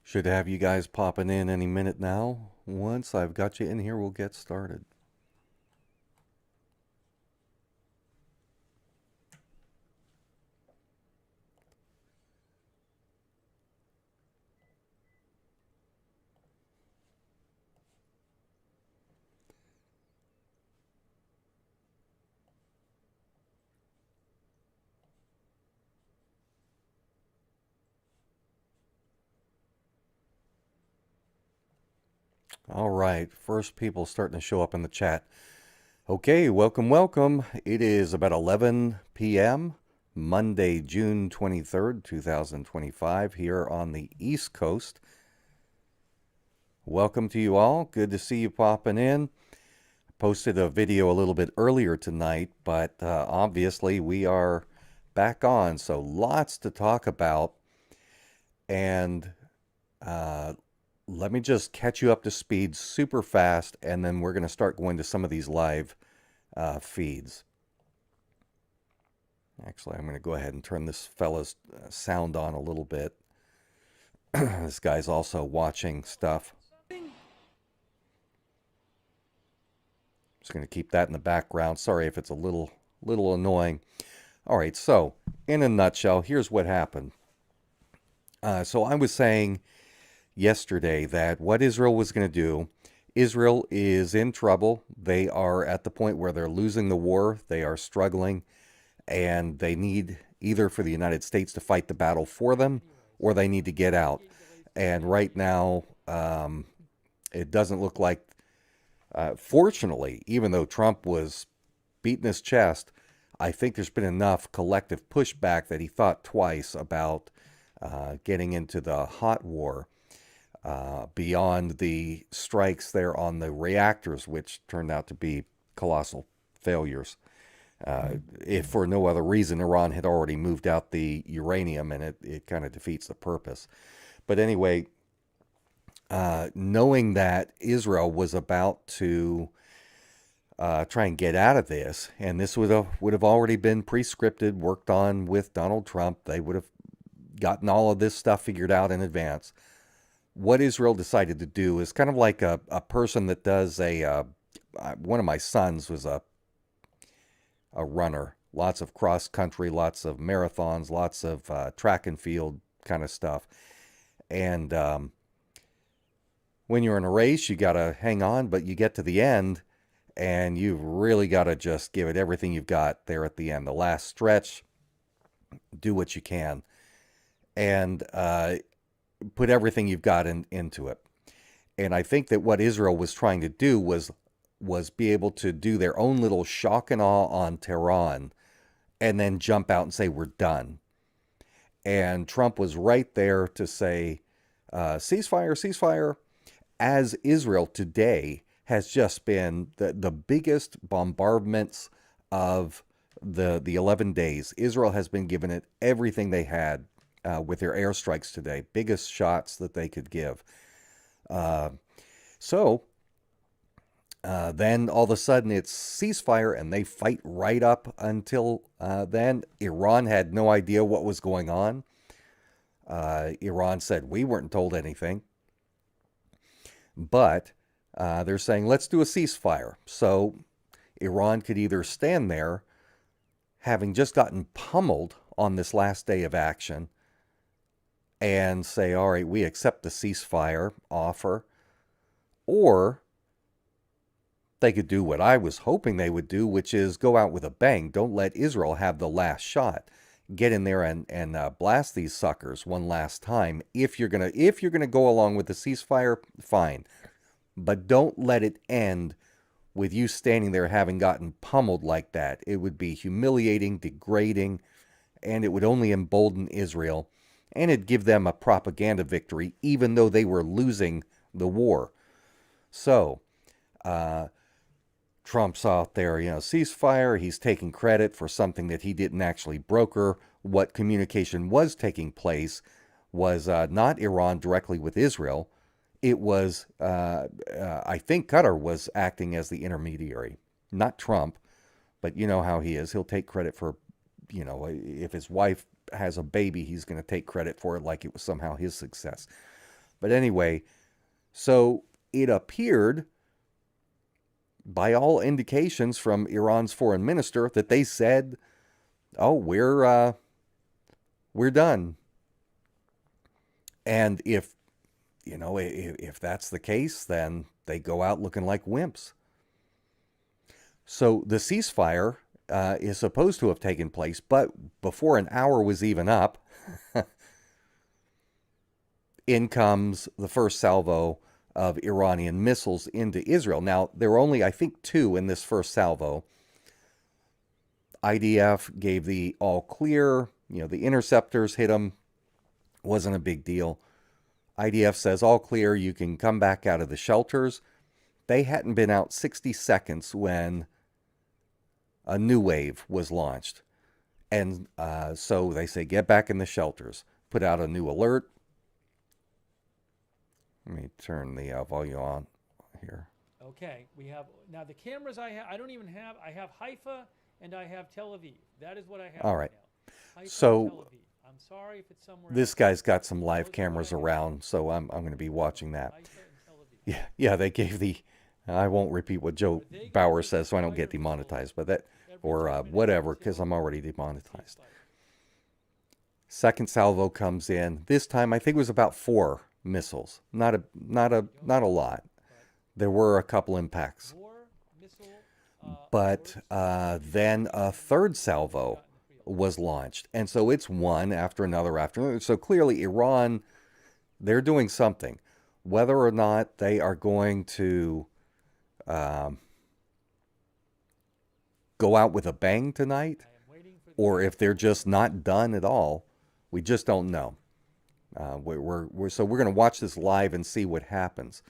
Should have you guys popping in any minute now. Once I've got you in here, we'll get started. All right, first people starting to show up in the chat. Okay, welcome, welcome. It is about 11 p.m. Monday, June 23rd, 2025, here on the East Coast. Welcome to you all. Good to see you popping in. Posted a video a little bit earlier tonight, but obviously we are back on, so lots to talk about. And uh, let me just catch you up to speed super fast, and then we're going to start going to some of these live feeds. Actually, I'm going to go ahead and turn this fella's sound on a little bit. This guy's also watching stuff. Just going to keep that in the background. Sorry if it's a little annoying. All right, so in a nutshell, here's what happened. So I was saying yesterday that what Israel was going to do, Israel is in trouble. They are at the point where they're losing the war. They are struggling, and they need either for the United States to fight the battle for them, or they need to get out. And right now, it doesn't look like, fortunately, even though Trump was beating his chest, I think there's been enough collective pushback that he thought twice about getting into the hot war. Beyond the strikes there on the reactors, which turned out to be colossal failures. If for no other reason, Iran had already moved out the uranium, and it kind of defeats the purpose. But anyway, knowing that Israel was about to try and get out of this, and this would have already been pre-scripted, worked on with Donald Trump, they would have gotten all of this stuff figured out in advance. What Israel decided to do is kind of like a person that does one of my sons was a runner, lots of cross country, lots of marathons, lots of track and field kind of stuff. And when you're in a race, you got to hang on, but you get to the end and you've really got to just give it everything you've got there at the end. The last stretch, do what you can. And put everything you've got into it. And I think that what Israel was trying to do was be able to do their own little shock and awe on Tehran and then jump out and say, we're done. And Trump was right there to say, ceasefire, ceasefire, as Israel today has just been the biggest bombardments of the 11 days. Israel has been given it everything they had with their airstrikes today, biggest shots that they could give. So then all of a sudden it's ceasefire, and they fight right up until then. Iran had no idea what was going on. Iran said, we weren't told anything. But they're saying, let's do a ceasefire. So Iran could either stand there, having just gotten pummeled on this last day of action, and say, all right, we accept the ceasefire offer, or they could do what I was hoping they would do, which is go out with a bang. Don't let Israel have the last shot. Get in there and blast these suckers one last time. If you're gonna go along with the ceasefire, fine, but don't let it end with you standing there having gotten pummeled like that. It would be humiliating, degrading, and it would only embolden Israel, and it'd give them a propaganda victory, even though they were losing the war. So, Trump's out there, ceasefire. He's taking credit for something that he didn't actually broker. What communication was taking place was not Iran directly with Israel. It was, I think Qatar was acting as the intermediary, not Trump. But you know how he is. He'll take credit for, if his wife has a baby, he's going to take credit for it like it was somehow his success. But anyway, so it appeared, by all indications from Iran's foreign minister, that they said, "Oh, we're done." And if that's the case, then they go out looking like wimps. So the ceasefire is supposed to have taken place, but before an hour was even up, in comes the first salvo of Iranian missiles into Israel. Now, there were only, I think, 2 in this first salvo. IDF gave the all clear. The interceptors hit them. Wasn't a big deal. IDF says all clear. You can come back out of the shelters. They hadn't been out 60 seconds when a new wave was launched. And so they say, get back in the shelters. Put out a new alert. Let me turn the volume on here. Okay, we have now the cameras I have. I don't even have. I have Haifa and I have Tel Aviv. That is what I have. All right. Now. Haifa So and Tel Aviv. I'm sorry if it's somewhere. This else. guy's got some live cameras around, so I'm going to be watching that. Haifa and Tel Aviv. Yeah. They gave the. I won't repeat what Joe Bauer says, so I don't get demonetized. But that or whatever, because I'm already demonetized. Second salvo comes in. This time, I think it was about 4 missiles. Not a lot. There were a couple impacts. But then a third salvo was launched. And so it's one after another after another. So clearly Iran, they're doing something. Whether or not they are going to go out with a bang tonight, or if they're just not done at all, we just don't know. So we're going to watch this live and see what happens.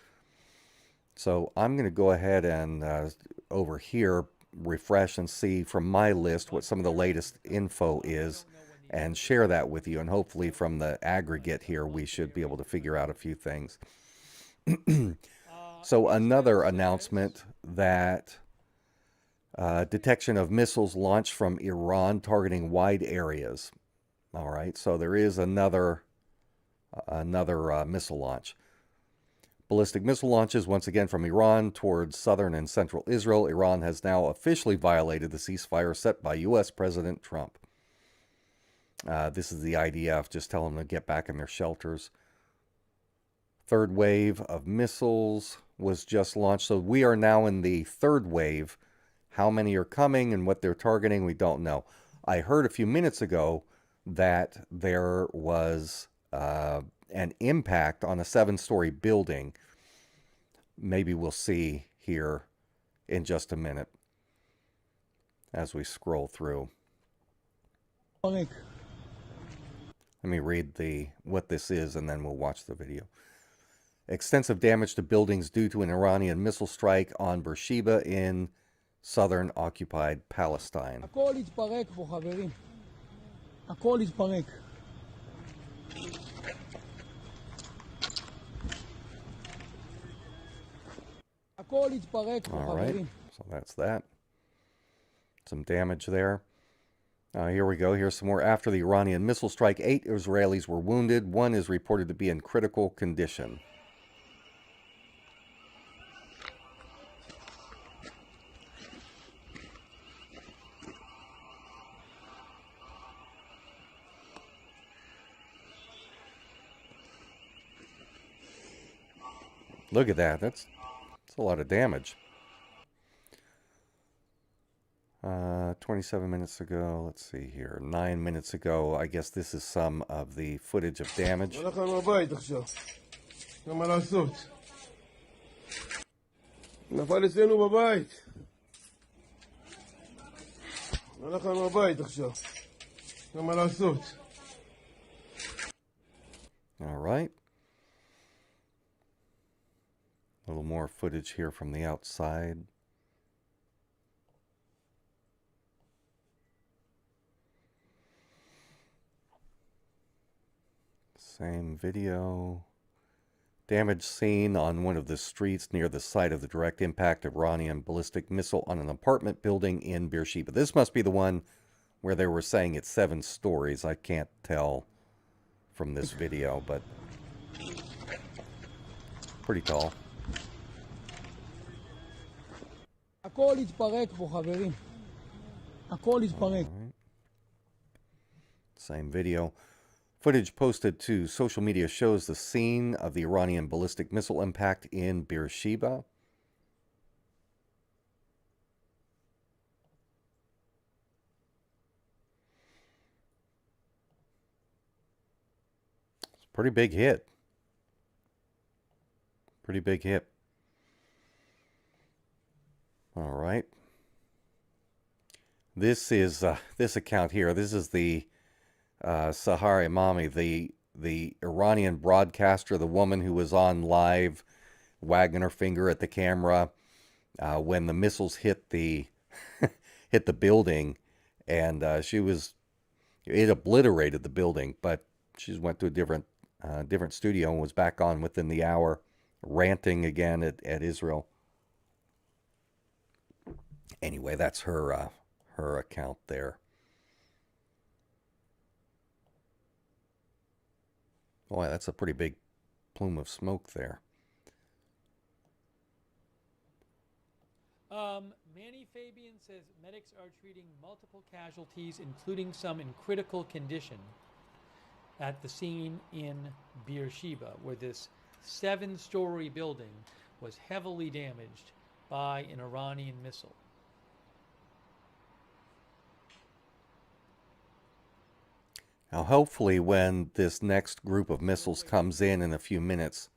So I'm going to go ahead and over here refresh and see from my list what some of the latest info is and share that with you. And hopefully from the aggregate here, we should be able to figure out a few things. So another announcement that detection of missiles launched from Iran targeting wide areas. All right, so there is another missile launch. Ballistic missile launches once again from Iran towards southern and central Israel. Iran has now officially violated the ceasefire set by U.S. President Trump. This is the IDF just telling them to get back in their shelters. Third wave of missiles was just launched. So we are now in the third wave. How many are coming and what they're targeting, we don't know. I heard a few minutes ago that there was an impact on a 7-story building. Maybe we'll see here in just a minute as we scroll through. Let me read what this is and then we'll watch the video. Extensive damage to buildings due to an Iranian missile strike on Beersheba in southern occupied Palestine. All right, so that's that. Some damage there. Here we go. Here's some more. After the Iranian missile strike, 8 Israelis were wounded. 1 is reported to be in critical condition. Look at that. That's a lot of damage. 27 minutes ago. Let's see here. 9 minutes ago. I guess this is some of the footage of damage. All right. A little more footage here from the outside. Same video. Damage seen on one of the streets near the site of the direct impact of Iranian ballistic missile on an apartment building in Beersheba. This must be the one where they were saying it's 7 stories. I can't tell from this video, but Pretty tall. הכל יתפרק פה, חברים. הכל יתפרק. Same video. Footage posted to social media shows the scene of the Iranian ballistic missile impact in Beersheba. It's a pretty big hit. Pretty big hit. All right. This is this account here. This is the Sahar Imami, the Iranian broadcaster, the woman who was on live, wagging her finger at the camera when the missiles hit the hit the building, and it obliterated the building. But she went to a different studio and was back on within the hour, ranting again at Israel. Anyway, that's her account there. Boy, that's a pretty big plume of smoke there. Manny Fabian says medics are treating multiple casualties, including some in critical condition, at the scene in Beersheba, where this 7-story building was heavily damaged by an Iranian missile. Now, hopefully, when this next group of missiles comes in a few minutes,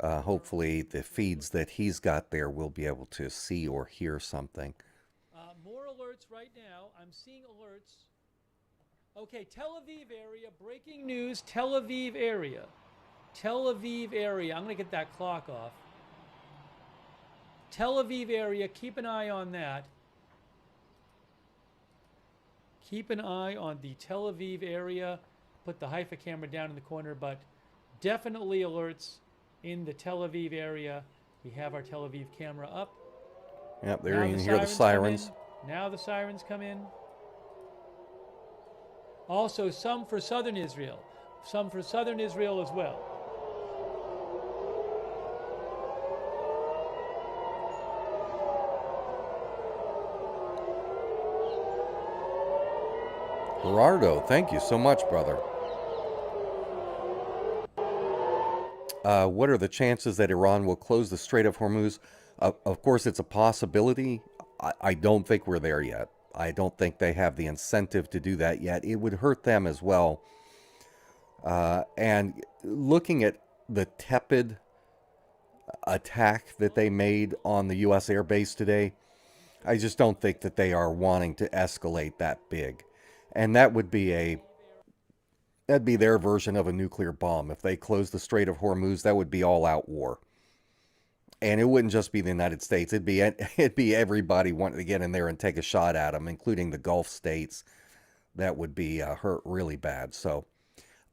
hopefully the feeds that he's got there will be able to see or hear something. More alerts right now. I'm seeing alerts. Okay, Tel Aviv area, breaking news, Tel Aviv area. Tel Aviv area. I'm going to get that clock off. Tel Aviv area, keep an eye on that. Keep an eye on the Tel Aviv area. Put the Haifa camera down in the corner, but definitely alerts in the Tel Aviv area. We have our Tel Aviv camera up. Yep, there you can hear the sirens. Now the sirens come in. Also, some for southern Israel. Some for southern Israel as well. Gerardo, thank you so much, brother. What are the chances that Iran will close the Strait of Hormuz? Of course, it's a possibility. I don't think we're there yet. I don't think they have the incentive to do that yet. It would hurt them as well. And looking at the tepid attack that they made on the U.S. air base today, I just don't think that they are wanting to escalate that big. And that would be that'd be their version of a nuclear bomb. If they closed the Strait of Hormuz, that would be all-out war. And it wouldn't just be the United States. It'd be everybody wanting to get in there and take a shot at them, including the Gulf states. That would be hurt really bad. So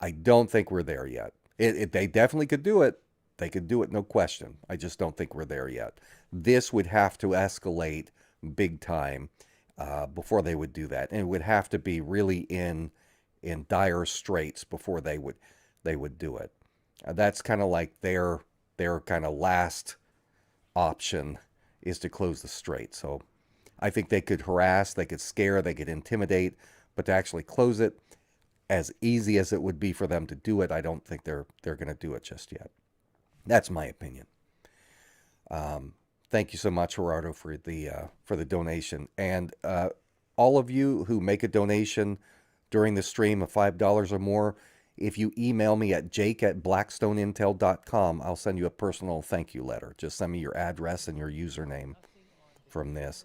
I don't think we're there yet. They definitely could do it. They could do it, no question. I just don't think we're there yet. This would have to escalate big time before they would do that. And it would have to be really in dire straits before they would do it. That's kind of like their kind of last option is to close the strait. So I think they could harass, they could scare, they could intimidate, but to actually close it, as easy as it would be for them to do it, I don't think they're going to do it just yet. That's my opinion. Thank you so much, Gerardo, for the donation. And all of you who make a donation during the stream of $5 or more, if you email me at jake@blackstoneintel.com, I'll send you a personal thank you letter. Just send me your address and your username from this.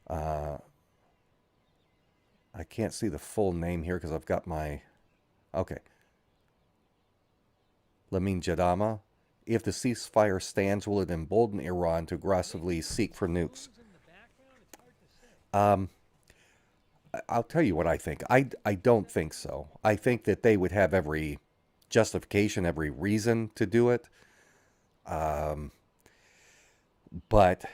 I can't see the full name here because I've got my... Okay. Lamin Jadama. If the ceasefire stands, will it embolden Iran to aggressively seek for nukes? I'll tell you what I think. I don't think so. I think that they would have every justification, every reason to do it. But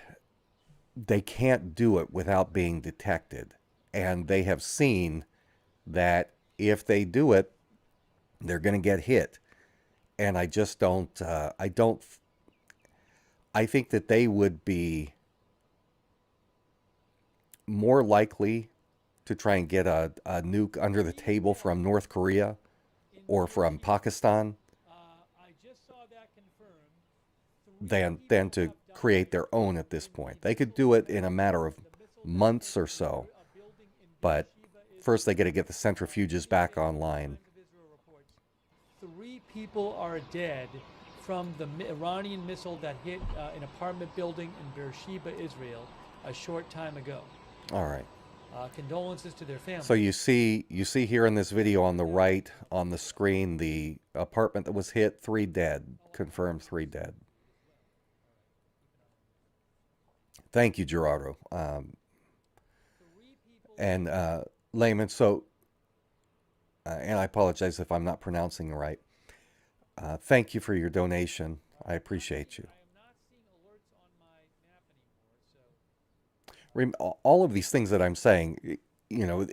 they can't do it without being detected. And they have seen that if they do it, they're going to get hit. And I just don't, I think that they would be more likely to try and get a nuke under the table from North Korea In or from Beersheba, Pakistan I just saw that confirmed. Three than people to have create died their own at this in point. the They could missile do it in a damage. matter of The missile months damage or to so, a building in but Beersheba, first they got to Israel. get the centrifuges back CNN, online. Times of Israel reports. 3 people are dead from the Iranian missile that hit an apartment building in Beersheba, Israel, a short time ago. All right. Condolences to their families. So you see here in this video on the right on the screen the apartment that was hit, 3 dead, confirmed 3 dead. Thank you, Gerardo. And Layman, so, and I apologize if I'm not pronouncing it right. Thank you for your donation. I appreciate you. I am not seeing alerts on my map anymore, so All of these things that I'm saying,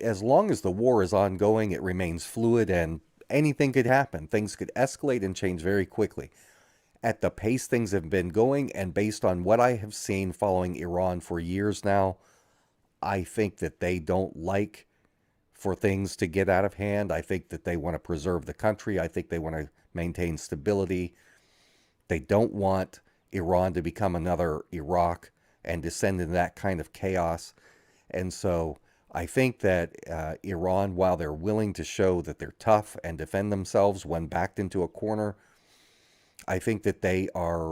as long as the war is ongoing, it remains fluid and anything could happen. Things could escalate and change very quickly. At the pace things have been going, and based on what I have seen following Iran for years now, I think that they don't like for things to get out of hand. I think that they want to preserve the country. I think they want to maintain stability. They don't want Iran to become another Iraq and descend into that kind of chaos. And so I think that Iran, while they're willing to show that they're tough and defend themselves when backed into a corner, I think that they have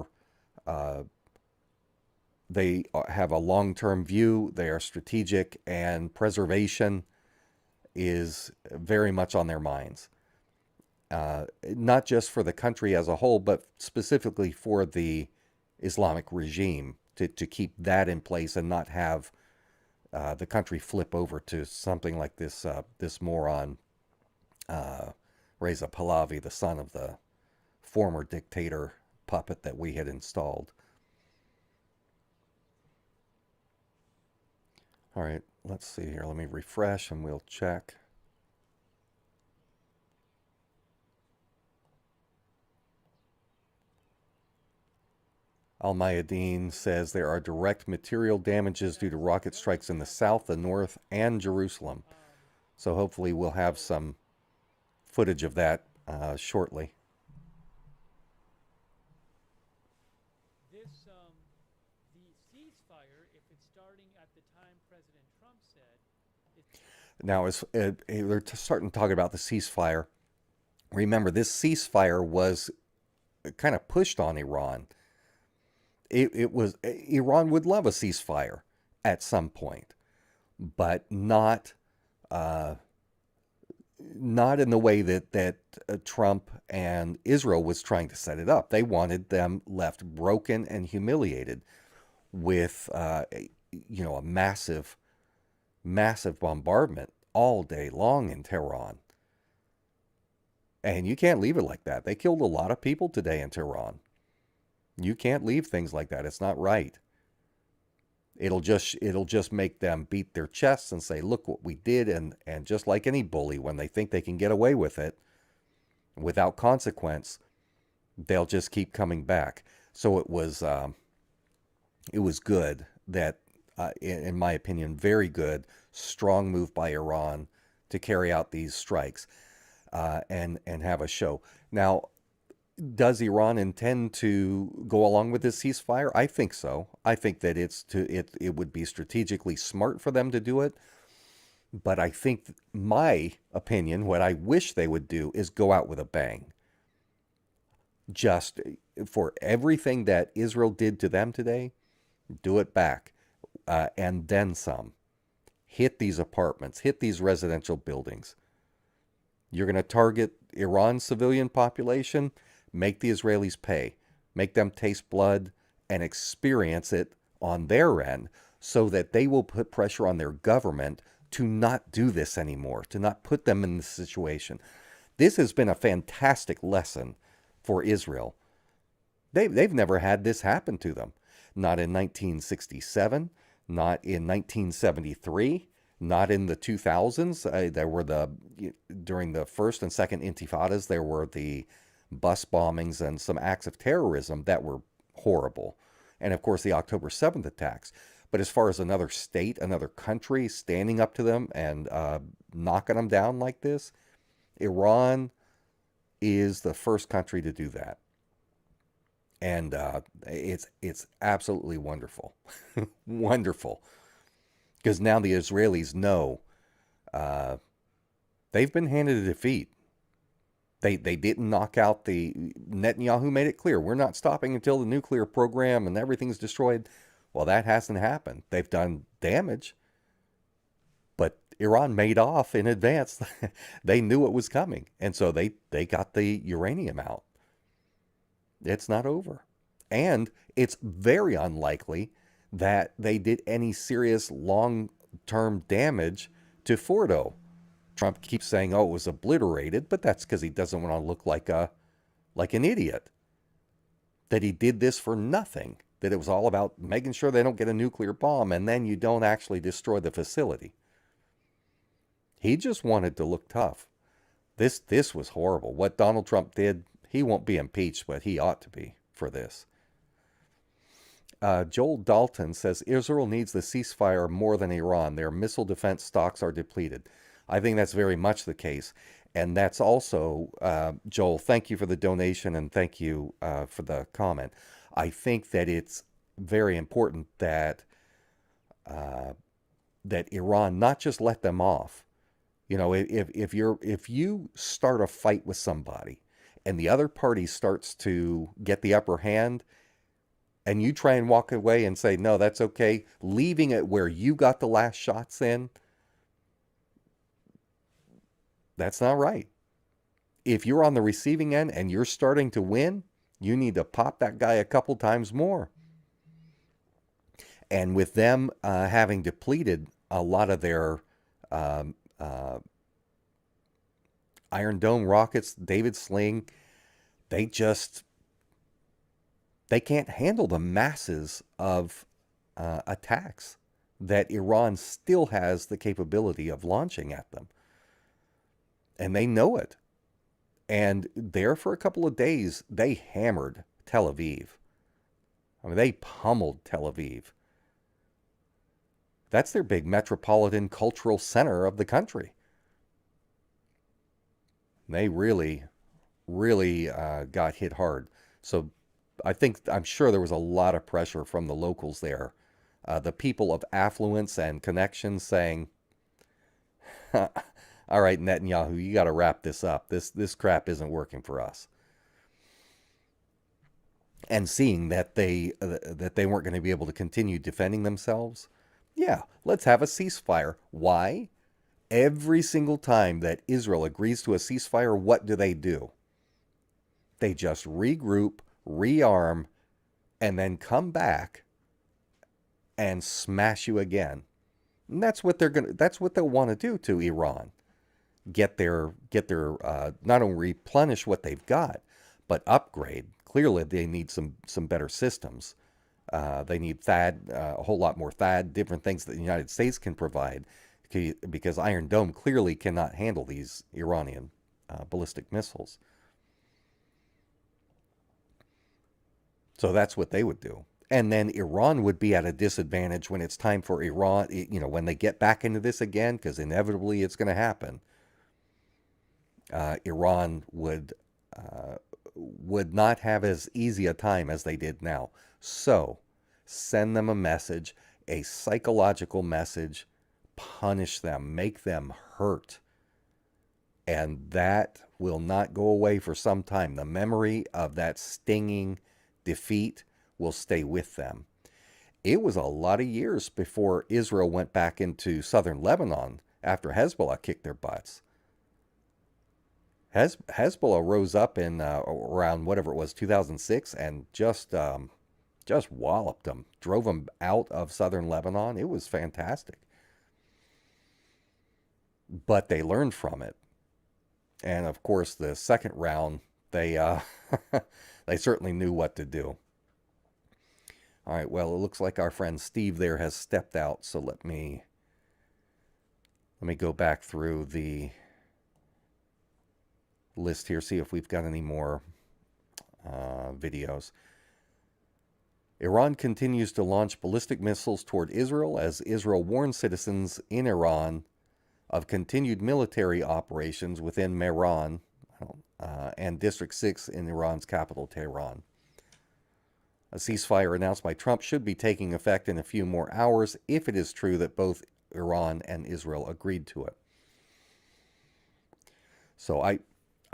a long-term view. They are strategic, and preservation is very much on their minds. Not just for the country as a whole, but specifically for the Islamic regime to keep that in place and not have the country flip over to something like this moron Reza Pahlavi, the son of the former dictator puppet that we had installed. All right, let's see here. Let me refresh and we'll check. Al-Mayadeen says there are direct material damages due to rocket strikes in the south, the north, and Jerusalem. So hopefully we'll have some footage of that shortly. the ceasefire, if it's starting at the time President Trump said, it's Now, as they're starting to talk about the ceasefire, remember this ceasefire was kind of pushed on Iran. It was Iran would love a ceasefire at some point, but not in the way that Trump and Israel was trying to set it up. They wanted them left broken and humiliated with a massive bombardment all day long in Tehran. And you can't leave it like that. They killed a lot of people today in Tehran. You can't leave things like that. It's not right. It'll just make them beat their chests and say, look what we did. And just like any bully, when they think they can get away with it without consequence, they'll just keep coming back. So it was good that, in my opinion, very good, strong move by Iran to carry out these strikes and have a show. Now, does Iran intend to go along with this ceasefire? I think so. I think that it would be strategically smart for them to do it. But I think my opinion, what I wish they would do is go out with a bang. Just for everything that Israel did to them today, do it back and then some. Hit these apartments, hit these residential buildings. You're going to target Iran's civilian population. Make the Israelis pay. Make them taste blood and experience it on their end so that they will put pressure on their government to not do this anymore, to not put them in this situation. This has been a fantastic lesson for Israel. They've never had this happen to them. Not in 1967, not in 1973, not in the 2000s. There were during the first and second intifadas, there were the bus bombings and some acts of terrorism that were horrible. And of course, the October 7th attacks. But as far as another state, another country standing up to them and knocking them down like this, Iran is the first country to do that. And it's absolutely wonderful. Wonderful. Because now the Israelis know they've been handed a defeat. They didn't knock out the... Netanyahu made it clear, we're not stopping until the nuclear program and everything's destroyed. Well, that hasn't happened. They've done damage, but Iran made off in advance. They knew it was coming, and so they got the uranium out. It's not over. And it's very unlikely that they did any serious long-term damage to Fordo. Trump keeps saying, oh, it was obliterated, but that's because he doesn't want to look like an idiot. That he did this for nothing. That it was all about making sure they don't get a nuclear bomb, and then you don't actually destroy the facility. He just wanted to look tough. This was horrible. What Donald Trump did, he won't be impeached, but he ought to be for this. Joel Dalton says, Israel needs the ceasefire more than Iran. Their missile defense stocks are depleted. I think that's very much the case. And that's also, Joel, thank you for the donation and thank you for the comment. I think that it's very important that that Iran not just let them off. You know, if you start a fight with somebody and the other party starts to get the upper hand and you try and walk away and say, no, that's okay, leaving it where you got the last shots in, that's not right. If you're on the receiving end and you're starting to win, you need to pop that guy a couple times more. And with them having depleted a lot of their Iron Dome rockets, David Sling, they can't handle the masses of attacks that Iran still has the capability of launching at them. And they know it. And there for a couple of days, they hammered Tel Aviv. I mean, they pummeled Tel Aviv. That's their big metropolitan cultural center of the country. They really, really got hit hard. So I'm sure there was a lot of pressure from the locals there. The people of affluence and connections saying, all right, Netanyahu, you got to wrap this up. This crap isn't working for us. And seeing that they weren't going to be able to continue defending themselves, yeah, let's have a ceasefire. Why? Every single time that Israel agrees to a ceasefire, what do? They just regroup, rearm, and then come back and smash you again. And that's what they'll want to do to Iran. Get their not only replenish what they've got, but upgrade. Clearly, they need some better systems. They need THAAD, a whole lot more THAAD, different things that the United States can provide, because Iron Dome clearly cannot handle these Iranian ballistic missiles. So that's what they would do. And then Iran would be at a disadvantage when it's time for Iran, when they get back into this again, because inevitably it's going to happen. Iran would not have as easy a time as they did now. So send them a message, a psychological message, punish them, make them hurt. And that will not go away for some time. The memory of that stinging defeat will stay with them. It was a lot of years before Israel went back into southern Lebanon after Hezbollah kicked their butts. Hezbollah rose up in around whatever it was, 2006, and just walloped them, drove them out of southern Lebanon. It was fantastic. But they learned from it. And of course, the second round, they they certainly knew what to do. All right, well, it looks like our friend Steve there has stepped out, so let me go back through the list here, see if we've got any more videos. Iran continues to launch ballistic missiles toward Israel as Israel warns citizens in Iran of continued military operations within Mehran and District 6 in Iran's capital, Tehran. A ceasefire announced by Trump should be taking effect in a few more hours if it is true that both Iran and Israel agreed to it. So I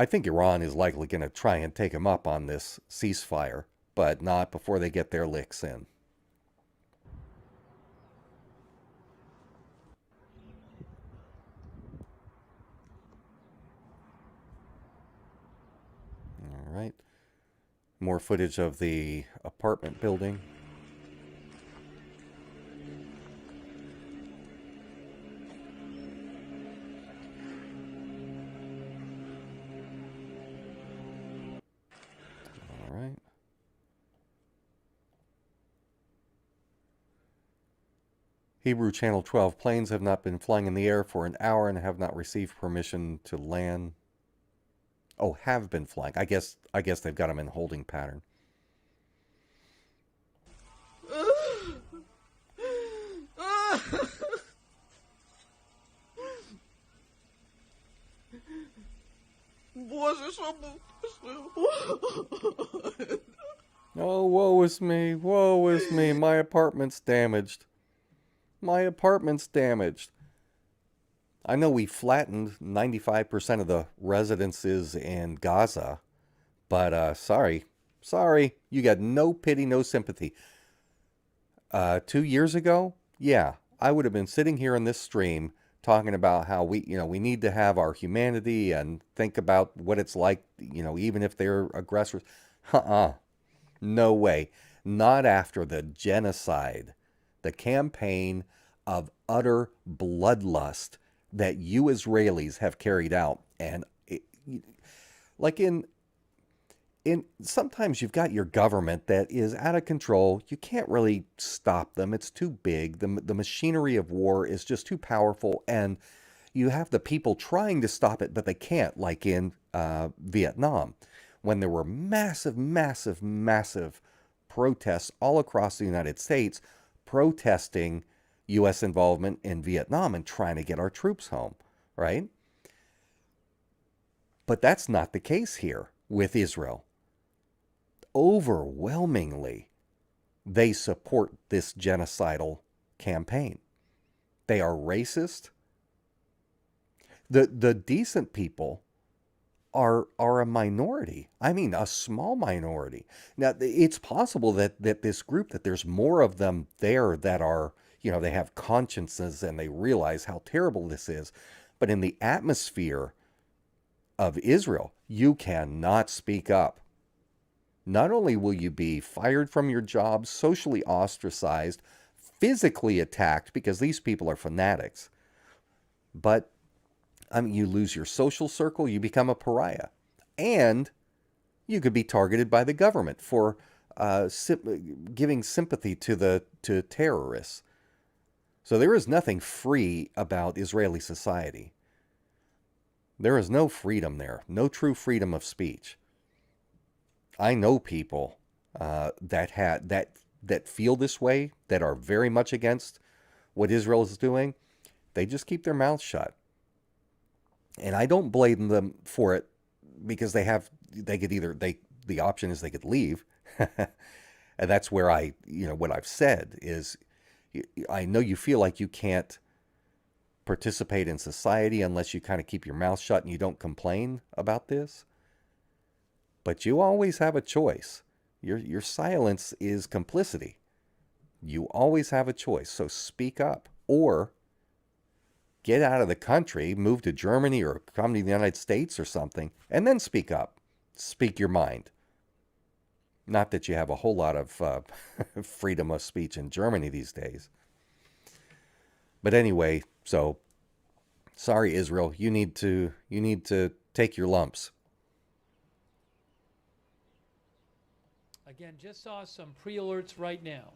think Iran is likely going to try and take him up on this ceasefire, but not before they get their licks in. All right. More footage of the apartment building. All right. Hebrew Channel 12 planes have not been flying in the air for an hour and have not received permission to land. Oh, have been flying. I guess they've got them in holding pattern. Oh, woe is me. Woe is me. My apartment's damaged. My apartment's damaged. I know we flattened 95% of the residences in Gaza, but sorry, you got no pity, no sympathy. 2 years ago, yeah, I would have been sitting here in this stream talking about how we need to have our humanity and think about what it's like, even if they're aggressors. No way. Not after the genocide, the campaign of utter bloodlust that you Israelis have carried out. And like in sometimes you've got your government that is out of control. You can't really stop them. It's too big. The machinery of war is just too powerful. And you have the people trying to stop it, but they can't, like in Vietnam, when there were massive protests all across the United States protesting U.S. involvement in Vietnam and trying to get our troops home, right? But that's not the case here with Israel. Overwhelmingly, they support this genocidal campaign. They are racist. The decent people are a minority. I mean, a small minority. Now, it's possible that this group, that there's more of them there that are, they have consciences and they realize how terrible this is. But in the atmosphere of Israel, you cannot speak up. Not only will you be fired from your job, socially ostracized, physically attacked because these people are fanatics, but you lose your social circle, you become a pariah, and you could be targeted by the government for giving sympathy to terrorists. So there is nothing free about Israeli society. There is no freedom there, no true freedom of speech. I know people that feel this way, that are very much against what Israel is doing. They just keep their mouths shut. And I don't blame them for it, because the option is they could leave. And that's where what I've said is, I know you feel like you can't participate in society unless you kind of keep your mouth shut and you don't complain about this. But you always have a choice. Your silence is complicity. You always have a choice. So speak up, or get out of the country, move to Germany or come to the United States or something, and then speak up. Speak your mind. Not that you have a whole lot of freedom of speech in Germany these days. But anyway, so sorry, Israel, you need to take your lumps. Again, just saw some pre-alerts right now.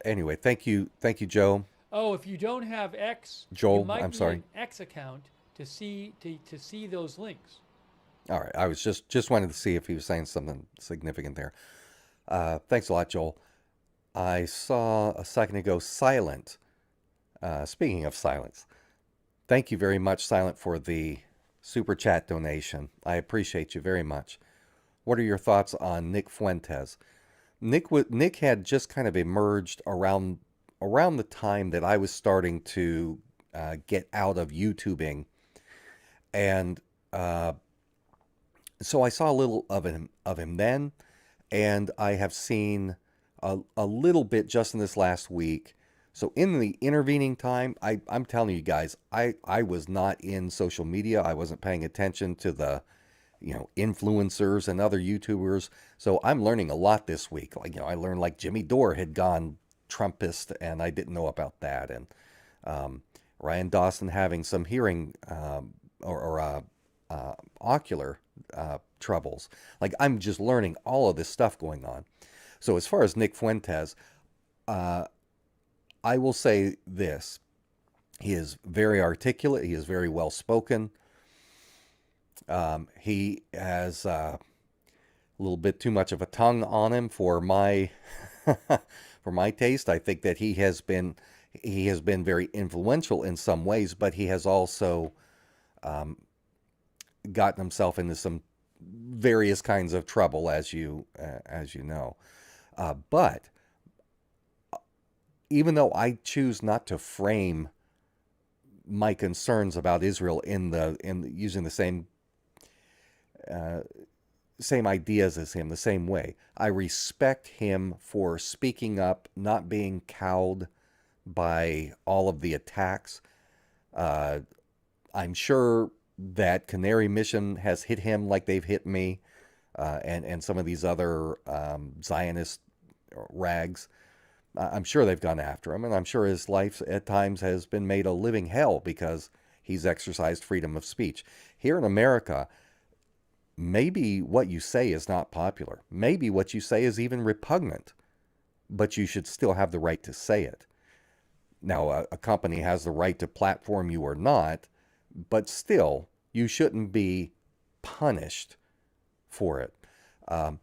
Anyway, thank you, Joe. Oh, if you don't have X, you Joel, might I'm need sorry. an X account to see those links. All right, I was just wanted to see if he was saying something significant there. Thanks a lot, Joel. I saw a second ago Silent. Speaking of silence, thank you very much, Silent, for the super chat donation. I appreciate you very much. What are your thoughts on Nick Fuentes? Nick had just kind of emerged around the time that I was starting to get out of YouTubing, and uh, so I saw a little of him then, and I have seen a little bit just in this last week. So in the intervening time, I'm telling you guys, I was not in social media. I wasn't paying attention to the influencers and other YouTubers. So I'm learning a lot this week. Like, I learned like Jimmy Dore had gone Trumpist, and I didn't know about that. And Ryan Dawson having some hearing or ocular troubles. Like, I'm just learning all of this stuff going on. So as far as Nick Fuentes, uh, I will say this: he is very articulate. He is very well spoken. He has a little bit too much of a tongue on him for my for my taste. I think that he has been very influential in some ways, but he has also gotten himself into some various kinds of trouble, as you know. But even though I choose not to frame my concerns about Israel in using the same ideas as him, the same way, I respect him for speaking up, not being cowed by all of the attacks. Uh, I'm sure that Canary Mission has hit him like they've hit me, and some of these other Zionist rags. I'm sure they've gone after him, and I'm sure his life at times has been made a living hell because he's exercised freedom of speech. Here in America, maybe what you say is not popular. Maybe what you say is even repugnant, but you should still have the right to say it. Now, a company has the right to platform you or not, but still, you shouldn't be punished for it. Um,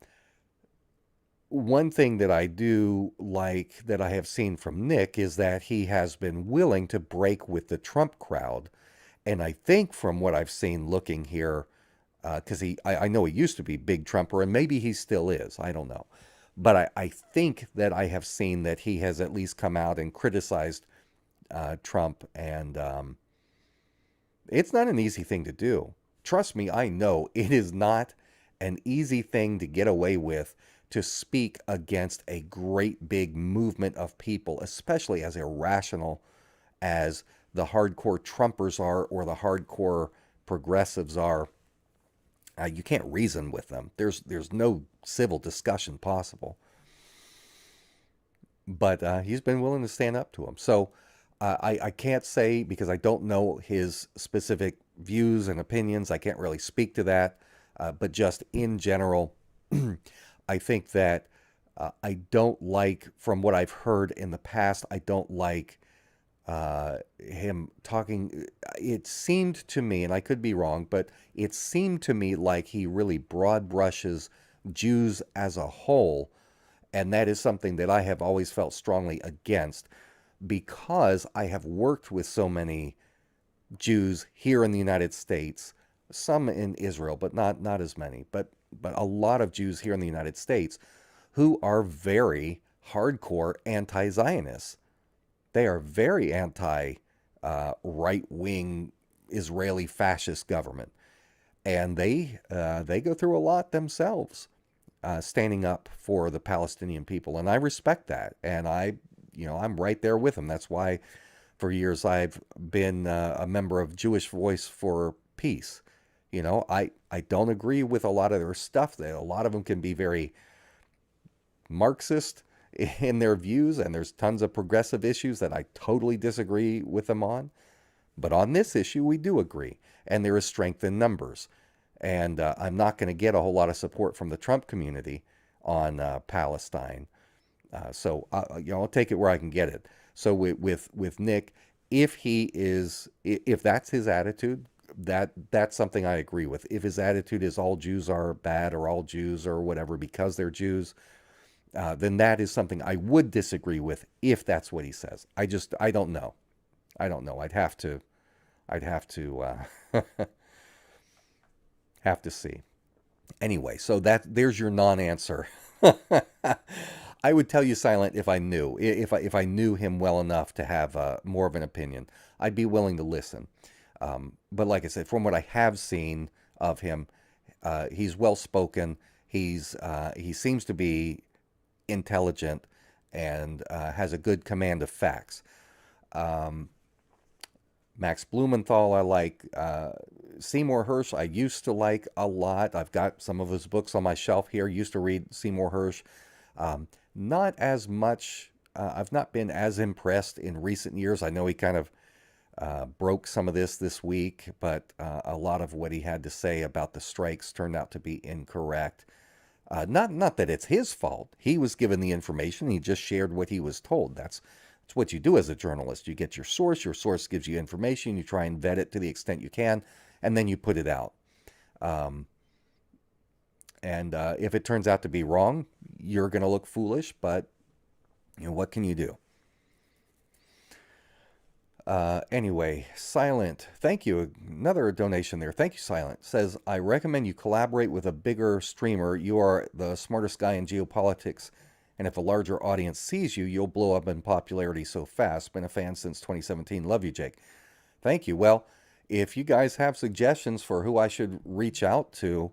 One thing that I do like that I have seen from Nick is that he has been willing to break with the Trump crowd. And I think from what I've seen looking here, because I know he used to be big Trumper, and maybe he still is. I don't know. But I think that I have seen that he has at least come out and criticized Trump, and it's not an easy thing to do. Trust me, I know it is not an easy thing to get away with, to speak against a great big movement of people, especially as irrational as the hardcore Trumpers are or the hardcore progressives are. You can't reason with them. There's no civil discussion possible. But he's been willing to stand up to him. So I can't say, because I don't know his specific views and opinions. I can't really speak to that. But just in general, I think that I don't like, from what I've heard in the past, I don't like him talking. It seemed to me, and I could be wrong, but it seemed to me like he really broad brushes Jews as a whole. And that is something that I have always felt strongly against, because I have worked with so many Jews here in the United States, some in Israel, but not as many, but a lot of Jews here in the United States who are very hardcore anti-Zionists. They are very anti right-wing Israeli fascist government, and they go through a lot themselves, standing up for the Palestinian people, and I respect that, and I'm right there with them. That's why for years I've been a member of Jewish Voice for Peace. I don't agree with a lot of their stuff. A lot of them can be very Marxist in their views, and there's tons of progressive issues that I totally disagree with them on. But on this issue, we do agree, and there is strength in numbers. And I'm not going to get a whole lot of support from the Trump community on Palestine. I'll take it where I can get it. So with Nick, if that's his attitude, that's something I agree with. If his attitude is all Jews are bad or all Jews or whatever because they're Jews, then that is something I would disagree with if that's what he says. I don't know. I don't know. I'd have to have to see. Anyway, so there's your non-answer. I would tell you silent if I knew. If I knew him well enough to have more of an opinion, I'd be willing to listen. But like I said, from what I have seen of him, he's well spoken. He seems to be intelligent and has a good command of facts. Max Blumenthal, I like. Seymour Hersh, I used to like a lot. I've got some of his books on my shelf here. Used to read Seymour Hersh. Not as much. I've not been as impressed in recent years. I know he kind of broke some of this week, but a lot of what he had to say about the strikes turned out to be incorrect. Not that it's his fault. He was given the information. He just shared what he was told. That's what you do as a journalist. You get your source. Your source gives you information. You try and vet it to the extent you can, and then you put it out. And if it turns out to be wrong, you're going to look foolish, but what can you do? Anyway, Silent, thank you. Another donation there. Thank you, Silent. Says, I recommend you collaborate with a bigger streamer. You are the smartest guy in geopolitics, and if a larger audience sees you, you'll blow up in popularity so fast. Been a fan since 2017. Love you, Jake. Thank you. Well, if you guys have suggestions for who I should reach out to,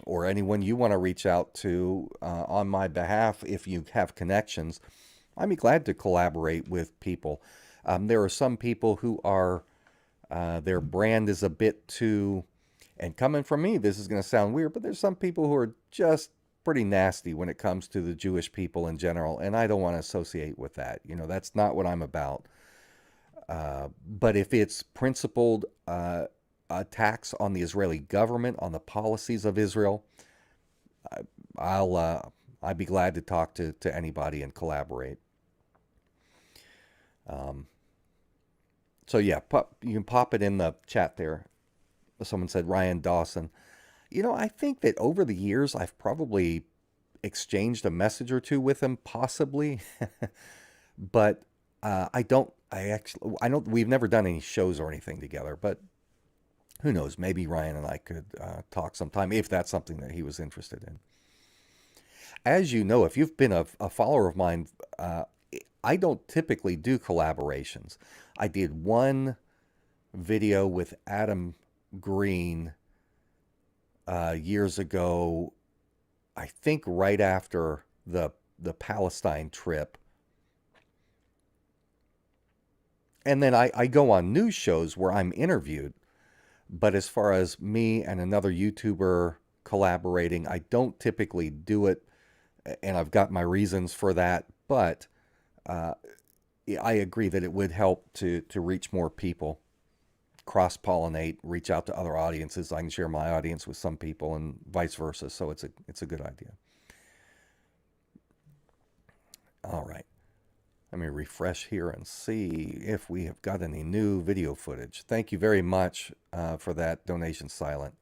or anyone you want to reach out to on my behalf, if you have connections, I'd be glad to collaborate with people. There are some people who are, their brand is a bit too, and coming from me, this is going to sound weird, but there's some people who are just pretty nasty when it comes to the Jewish people in general, and I don't want to associate with that. That's not what I'm about. But if it's principled attacks on the Israeli government, on the policies of Israel, I'd be glad to talk to anybody and collaborate. So yeah, you can pop it in the chat there. Someone said Ryan Dawson. I think that over the years I've probably exchanged a message or two with him, possibly, but I don't. We've never done any shows or anything together, but who knows? Maybe Ryan and I could talk sometime if that's something that he was interested in. As you know, if you've been a follower of mine, I don't typically do collaborations. I did one video with Adam Green years ago, I think right after the Palestine trip. And then I go on news shows where I'm interviewed. But as far as me and another YouTuber collaborating, I don't typically do it. And I've got my reasons for that. But I agree that it would help to reach more people, cross-pollinate, reach out to other audiences. I can share my audience with some people and vice versa. So it's a good idea. All right. Let me refresh here and see if we have got any new video footage. Thank you very much for that donation, Silent.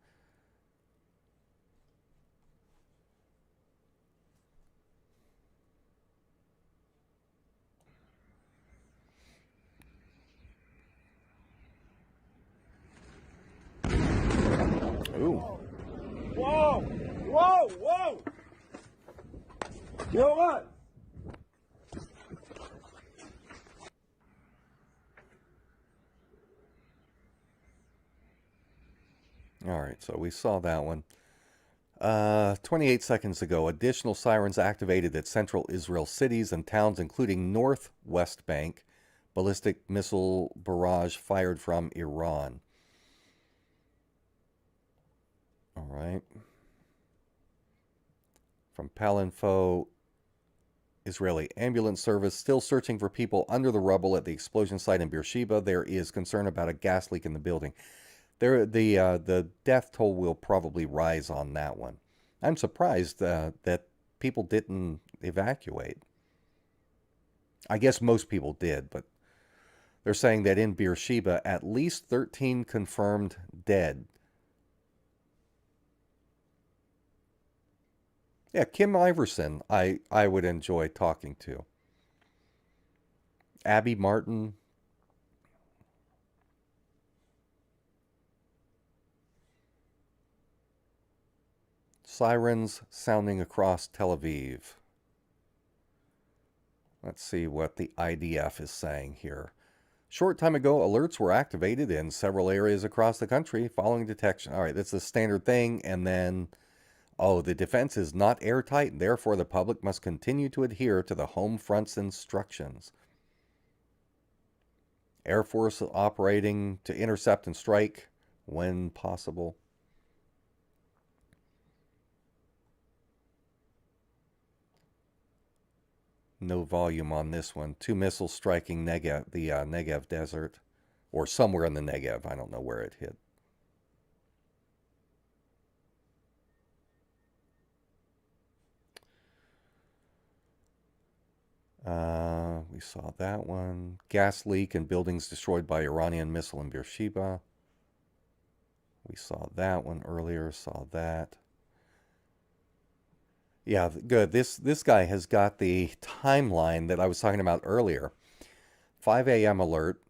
Ooh. Whoa! Whoa! Whoa! You know what? All right, so we saw that one. 28 seconds ago, additional sirens activated at central Israel cities and towns, including North West Bank. Ballistic missile barrage fired from Iran. All right. From Palinfo, Israeli ambulance service still searching for people under the rubble at the explosion site in Beersheba. There is concern about a gas leak in the building. The death toll will probably rise on that one. I'm surprised that people didn't evacuate. I guess most people did, but they're saying that in Beersheba, at least 13 confirmed dead. Yeah, Kim Iverson, I would enjoy talking to. Abby Martin. Sirens sounding across Tel Aviv. Let's see what the IDF is saying here. Short time ago, alerts were activated in several areas across the country following detection. All right, that's a standard thing. And then, oh, the defense is not airtight, and therefore the public must continue to adhere to the home front's instructions. Air Force operating to intercept and strike when possible. No volume on this one. 2 missiles striking Negev, the Negev desert, or somewhere in the Negev. I don't know where it hit. We saw that one. Gas leak and buildings destroyed by Iranian missile in Beersheba. We saw that one earlier. Saw that. Yeah, good. This guy has got the timeline that I was talking about earlier. 5 a.m. alert,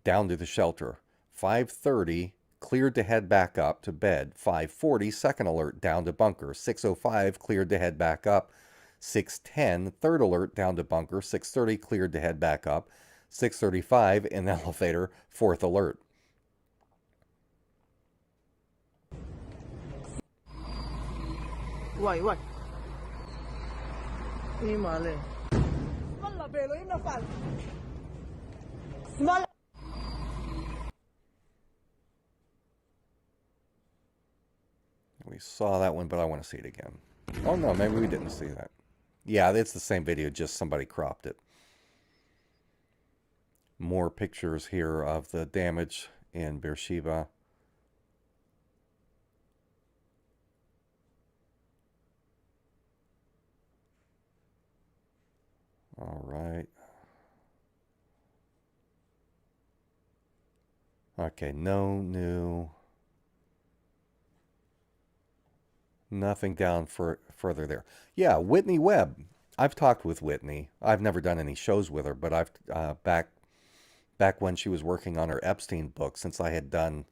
down to the shelter. 5:30, cleared to head back up to bed. 5:40, second alert, down to bunker. 6:05, cleared to head back up. 6:10, third alert, down to bunker. 6:30, cleared to head back up. 6:35, in elevator, fourth alert. וואי וואי. אימא'לה. שמאלה באלוהים נפל. שמאלה. We saw that one, but I want to see it again. Oh no, maybe we didn't see that. Yeah, it's the same video, just somebody cropped it. More pictures here of the damage in Beersheba. All right. Okay, no new. Nothing down further there. Yeah, Whitney Webb. I've talked with Whitney. I've never done any shows with her, but I've back when she was working on her Epstein book, since I had done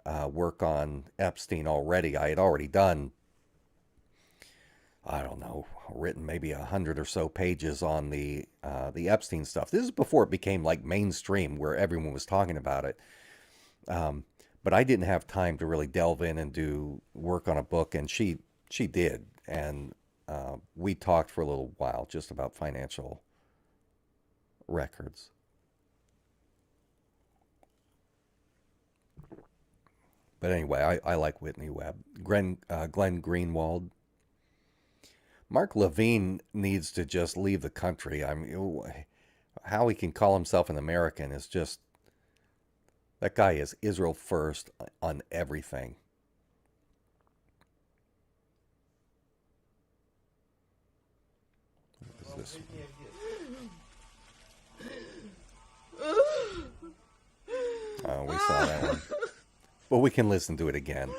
work on Epstein already. I had already done, I don't know, written maybe 100 or so pages on the Epstein stuff. This is before it became like mainstream, where everyone was talking about it. But I didn't have time to really delve in and do work on a book, and she did, and we talked for a little while just about financial records. But anyway, I like Whitney Webb. Glenn Greenwald. Mark Levine needs to just leave the country. I mean, how he can call himself an American is just... That guy is Israel first on everything. What is this one? Oh, we saw that one. But we can listen to it again.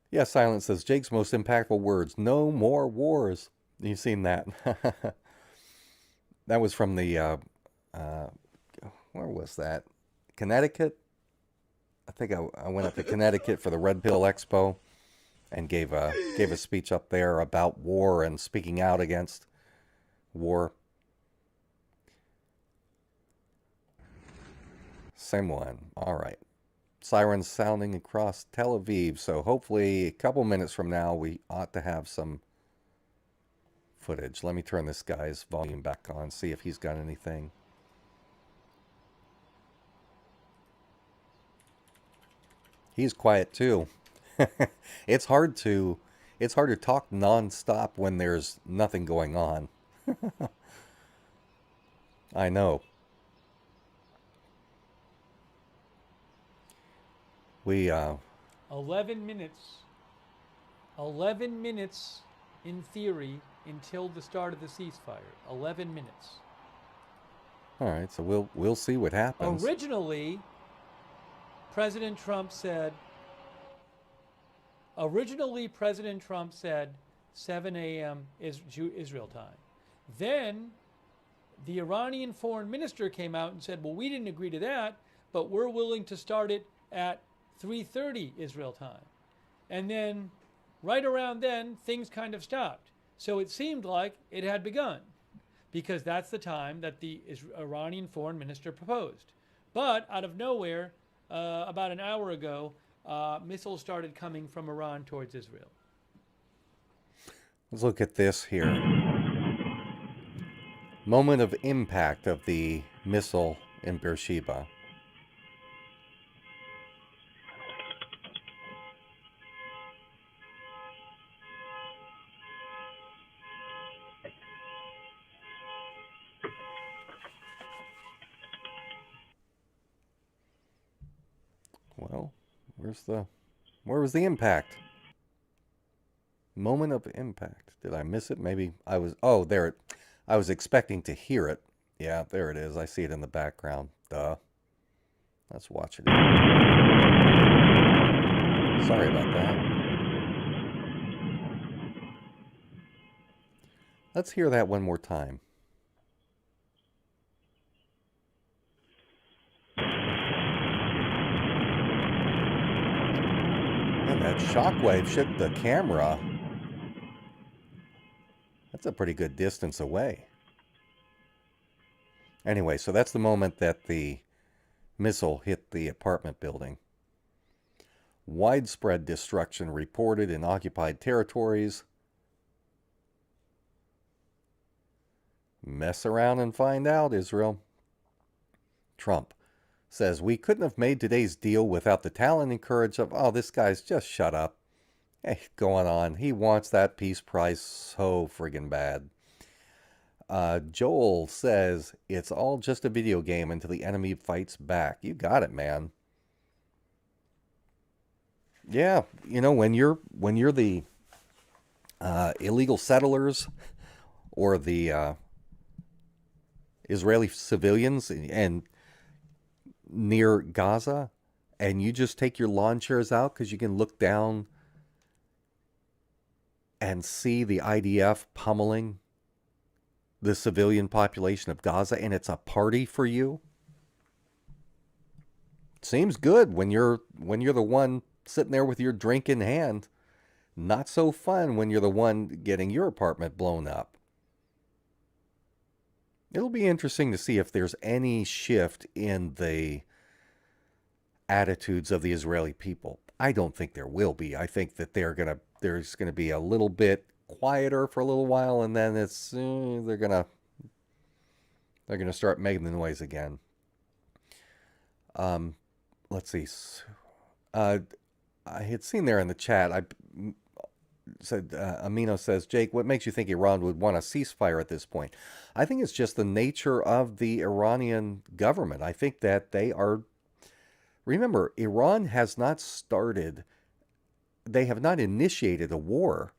Yeah, Silence says, Jake's most impactful words, no more wars. You've seen that. That was from the, where was that? Connecticut? I think I went up to Connecticut for the Red Pill Expo and gave a speech up there about war and speaking out against war. Same one. All right. Sirens sounding across Tel Aviv. So hopefully a couple minutes from now we ought to have some footage. Let me turn this guy's volume back on, see if he's got anything. He's quiet too. It's hard to talk non-stop when there's nothing going on. I know. We 11 minutes. 11 minutes in theory until the start of the ceasefire. 11 minutes. all right, so we'll see what happens. Originally, President Trump said 7 a.m. is Israel time. Then the Iranian foreign minister came out and said, well, we didn't agree to that, but we're willing to start it at 3:30 Israel time. And then right around then, things kind of stopped. So it seemed like it had begun, because that's the time that the Iranian foreign minister proposed. But out of nowhere, about an hour ago, missiles started coming from Iran towards Israel. Let's look at this here. Moment of impact of the missile in Beersheba. Well, where was the impact? Moment of impact. Did I miss it? Maybe I was, oh, there I was expecting to hear it. Yeah, there it is. I see it in the background. Duh. Let's watch it. Sorry about that. Let's hear that one more time. And that shockwave shook the camera. That's a pretty good distance away. Anyway, so that's the moment that the missile hit the apartment building. Widespread destruction reported in occupied territories. Mess around and find out, Israel. Trump says, we couldn't have made today's deal without the talent and courage of, oh, this guy's just shut up. Hey, going on. He wants that peace prize so friggin' bad. Joel says, it's all just a video game until the enemy fights back. You got it, man. Yeah, you know, when you're the illegal settlers or the Israeli civilians and near Gaza, and you just take your lawn chairs out because you can look down and see the IDF pummeling the civilian population of Gaza, and it's a party for you. Seems good when you're the one sitting there with your drink in hand. Not so fun when you're the one getting your apartment blown up. It'll be interesting to see if there's any shift in the attitudes of the Israeli people. I don't think there will be. I think that there's gonna be a little bit quieter for a little while, and then they're gonna start making the noise again. Let's see. I had seen there in the chat. I said Amino says, Jake, what makes you think Iran would want a ceasefire at this point? I think it's just the nature of the Iranian government. I think that they are. Remember, Iran has not started. They have not initiated a war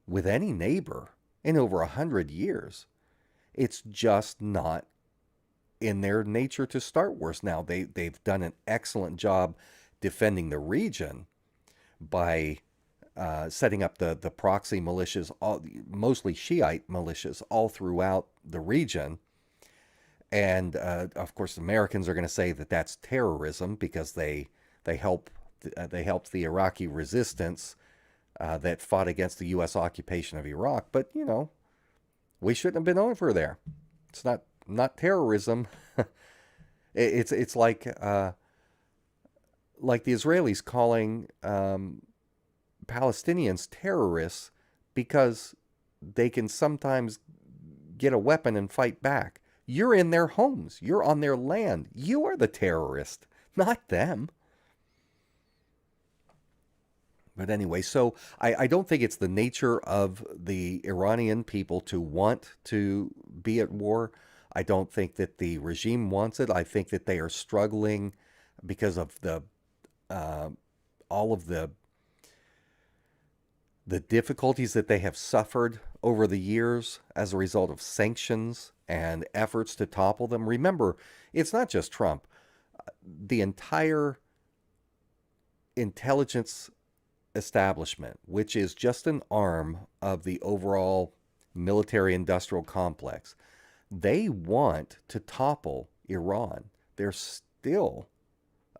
with any neighbor in over 100 years. It's just not in their nature to start wars. Now, they've done an excellent job defending the region by setting up the proxy militias, mostly Shiite militias, all throughout the region. And, of course, the Americans are going to say that that's terrorism because they helped the Iraqi resistance that fought against the U.S. occupation of Iraq. But, you know, we shouldn't have been over there. It's not terrorism. It's like the Israelis calling Palestinians terrorists because they can sometimes get a weapon and fight back. You're in their homes. You're on their land. You are the terrorist, not them. But anyway, so I don't think it's the nature of the Iranian people to want to be at war. I don't think that the regime wants it. I think that they are struggling because of the all of the difficulties that they have suffered over the years as a result of sanctions and efforts to topple them. Remember, it's not just Trump. The entire intelligence establishment, which is just an arm of the overall military industrial complex, they want to topple Iran. They're still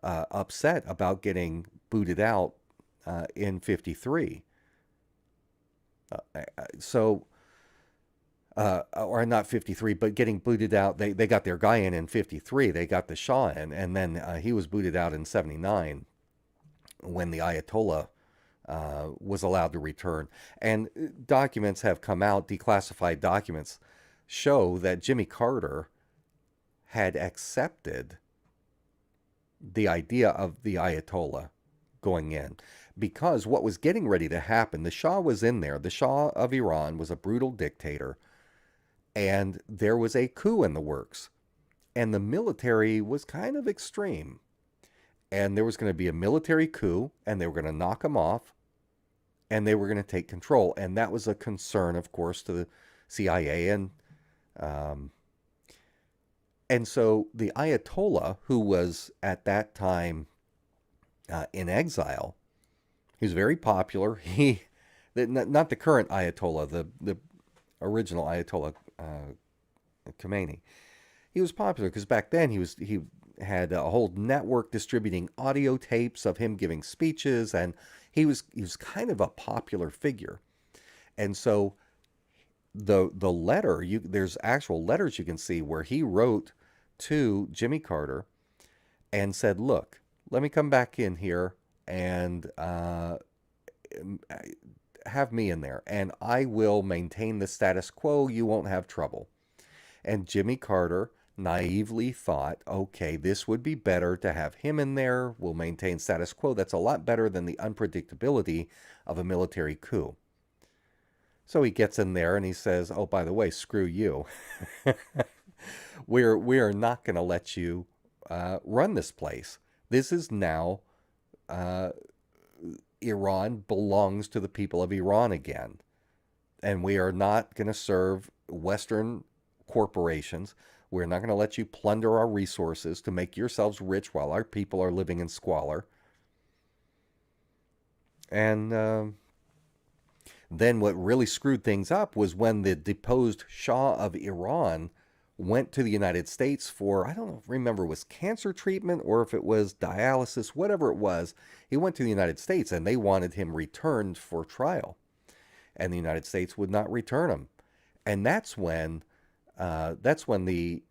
upset about getting booted out in 53. Or not 53, but getting booted out. They got their guy in 53. They got the Shah in, and then he was booted out in 79 when the Ayatollah was allowed to return. And documents have come out, declassified documents show that Jimmy Carter had accepted the idea of the Ayatollah going in, because what was getting ready to happen, the Shah was in there. The Shah of Iran was a brutal dictator, and there was a coup in the works, and the military was kind of extreme, and there was going to be a military coup, and they were going to knock him off, and they were going to take control. And that was a concern, of course, to the CIA. And so the Ayatollah, who was at that time in exile, he was very popular. Not the current Ayatollah, the original Ayatollah Khomeini. He was popular because back then he had a whole network distributing audio tapes of him giving speeches, and he was kind of a popular figure. And so the letter, there's actual letters you can see where he wrote to Jimmy Carter and said, look, let me come back in here and have me in there, and I will maintain the status quo. You won't have trouble. And Jimmy Carter naively thought, okay, this would be better to have him in there. We'll maintain status quo. That's a lot better than the unpredictability of a military coup. So he gets in there and he says, oh, by the way, screw you. We're not going to let you run this place. This is now, Iran belongs to the people of Iran again. And we are not going to serve Western corporations. We're not going to let you plunder our resources to make yourselves rich while our people are living in squalor. And then what really screwed things up was when the deposed Shah of Iran went to the United States for, I don't remember, it was cancer treatment or if it was dialysis, whatever it was. He went to the United States and they wanted him returned for trial. And the United States would not return him. And that's when the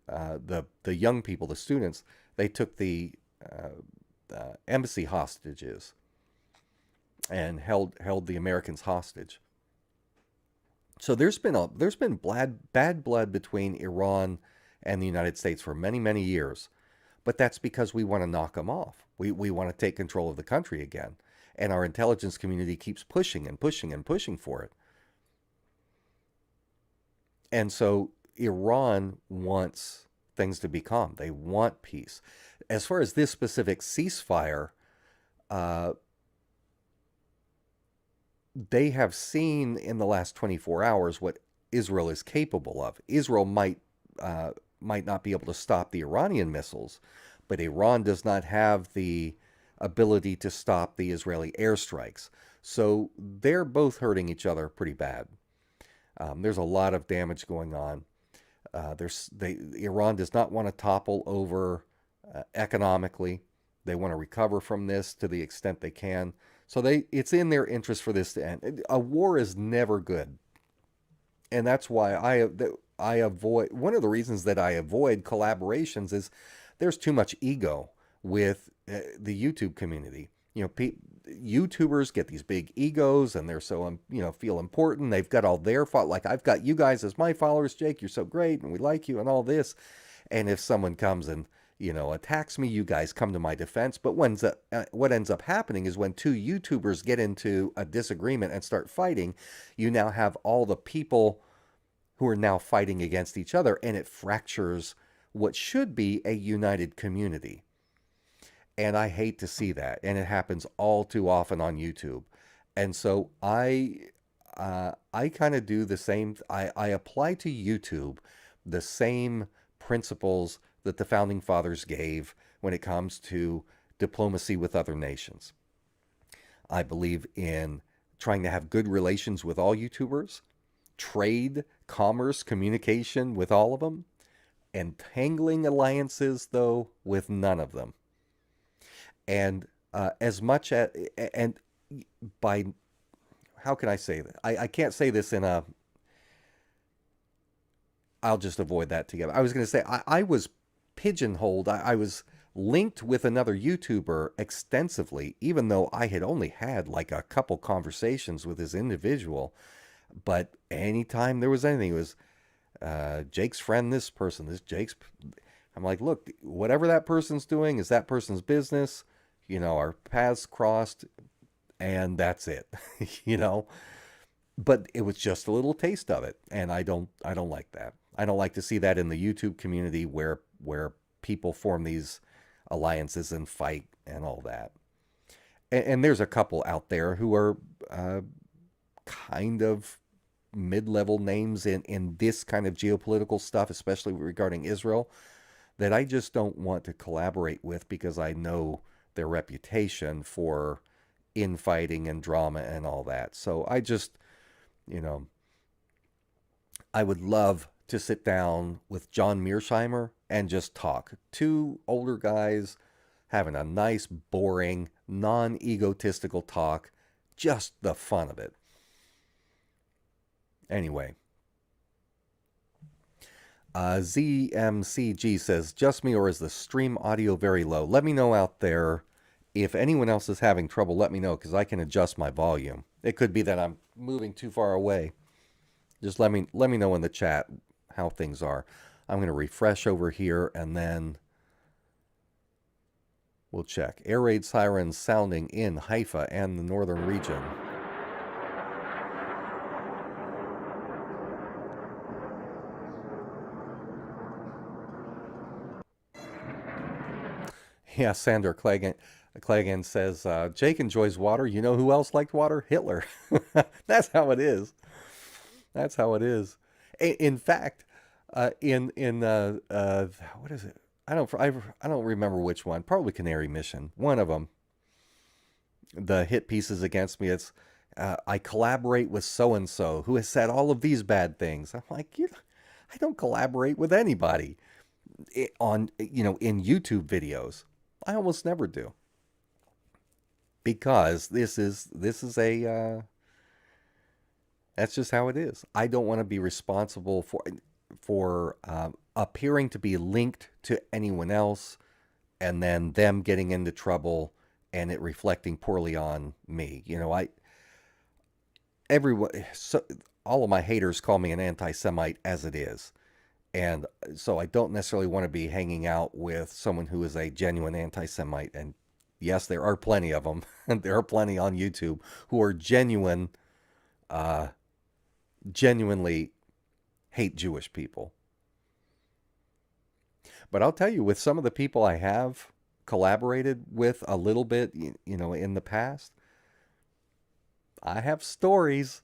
young people, the students, they took the embassy hostages and held the Americans hostage. So there's been bad blood between Iran and the United States for many, many years. But that's because we want to knock them off. We want to take control of the country again. And our intelligence community keeps pushing and pushing and pushing for it. And so Iran wants things to be calm. They want peace. As far as this specific ceasefire, they have seen in the last 24 hours what Israel is capable of. Israel might not be able to stop the Iranian missiles, but Iran does not have the ability to stop the Israeli airstrikes. So they're both hurting each other pretty bad. There's a lot of damage going on. Iran does not want to topple over economically. They want to recover from this to the extent they can. So it's in their interest for this to end. A war is never good. And that's why I avoid, one of the reasons that I avoid collaborations is there's too much ego with the YouTube community. You know, YouTubers get these big egos and they're so, feel important. They've got all their like, I've got you guys as my followers, Jake, you're so great and we like you and all this. And if someone comes and, attacks me, you guys come to my defense. But what ends up happening is when two YouTubers get into a disagreement and start fighting, you now have all the people who are now fighting against each other, and it fractures what should be a united community. And I hate to see that. And it happens all too often on YouTube. And so I kind of do the same. I apply to YouTube the same principles that the founding fathers gave when it comes to diplomacy with other nations. I believe in trying to have good relations with all YouTubers, trade, commerce, communication with all of them, and tangling alliances, though, with none of them. And as much as, and by, how can I say that? I can't say this in a, I'll just avoid that together. I was going to say, I was pigeonholed. I was linked with another YouTuber extensively, even though I had only had like a couple conversations with this individual. But anytime there was anything, it was Jake's friend, this person, this Jake's. I'm like, look, whatever that person's doing is that person's business. You know, our paths crossed, and that's it. You know, but it was just a little taste of it, and I don't like that. I don't like to see that in the YouTube community where people form these alliances and fight and all that. And there's a couple out there who are kind of mid-level names in this kind of geopolitical stuff, especially regarding Israel, that I just don't want to collaborate with because I know their reputation for infighting and drama and all that. So I just, you know, I would love to sit down with John Mearsheimer and just talk. Two older guys having a nice, boring, non-egotistical talk. Just the fun of it. Anyway. ZMCG says, just me, or is the stream audio very low? Let me know out there. If anyone else is having trouble, let me know, because I can adjust my volume. It could be that I'm moving too far away. Just let me know in the chat how things are. I'm going to refresh over here, and then we'll check. Air raid sirens sounding in Haifa and the northern region. Yeah, Sandra Clagan says, Jake enjoys water. You know who else liked water? Hitler. That's how it is. That's how it is. In fact, what is it? I don't remember which one. Probably Canary Mission. One of them. The hit pieces against me. It's I collaborate with so and so who has said all of these bad things. I'm like, I don't collaborate with anybody on in YouTube videos. I almost never do, because this is a that's just how it is. I don't want to be responsible for appearing to be linked to anyone else, and then them getting into trouble and it reflecting poorly on me. All of my haters call me an anti-Semite as it is. And so I don't necessarily want to be hanging out with someone who is a genuine anti-Semite. And yes, there are plenty of them. And there are plenty on YouTube who are genuinely hate Jewish people. But I'll tell you, with some of the people I have collaborated with a little bit, in the past, I have stories.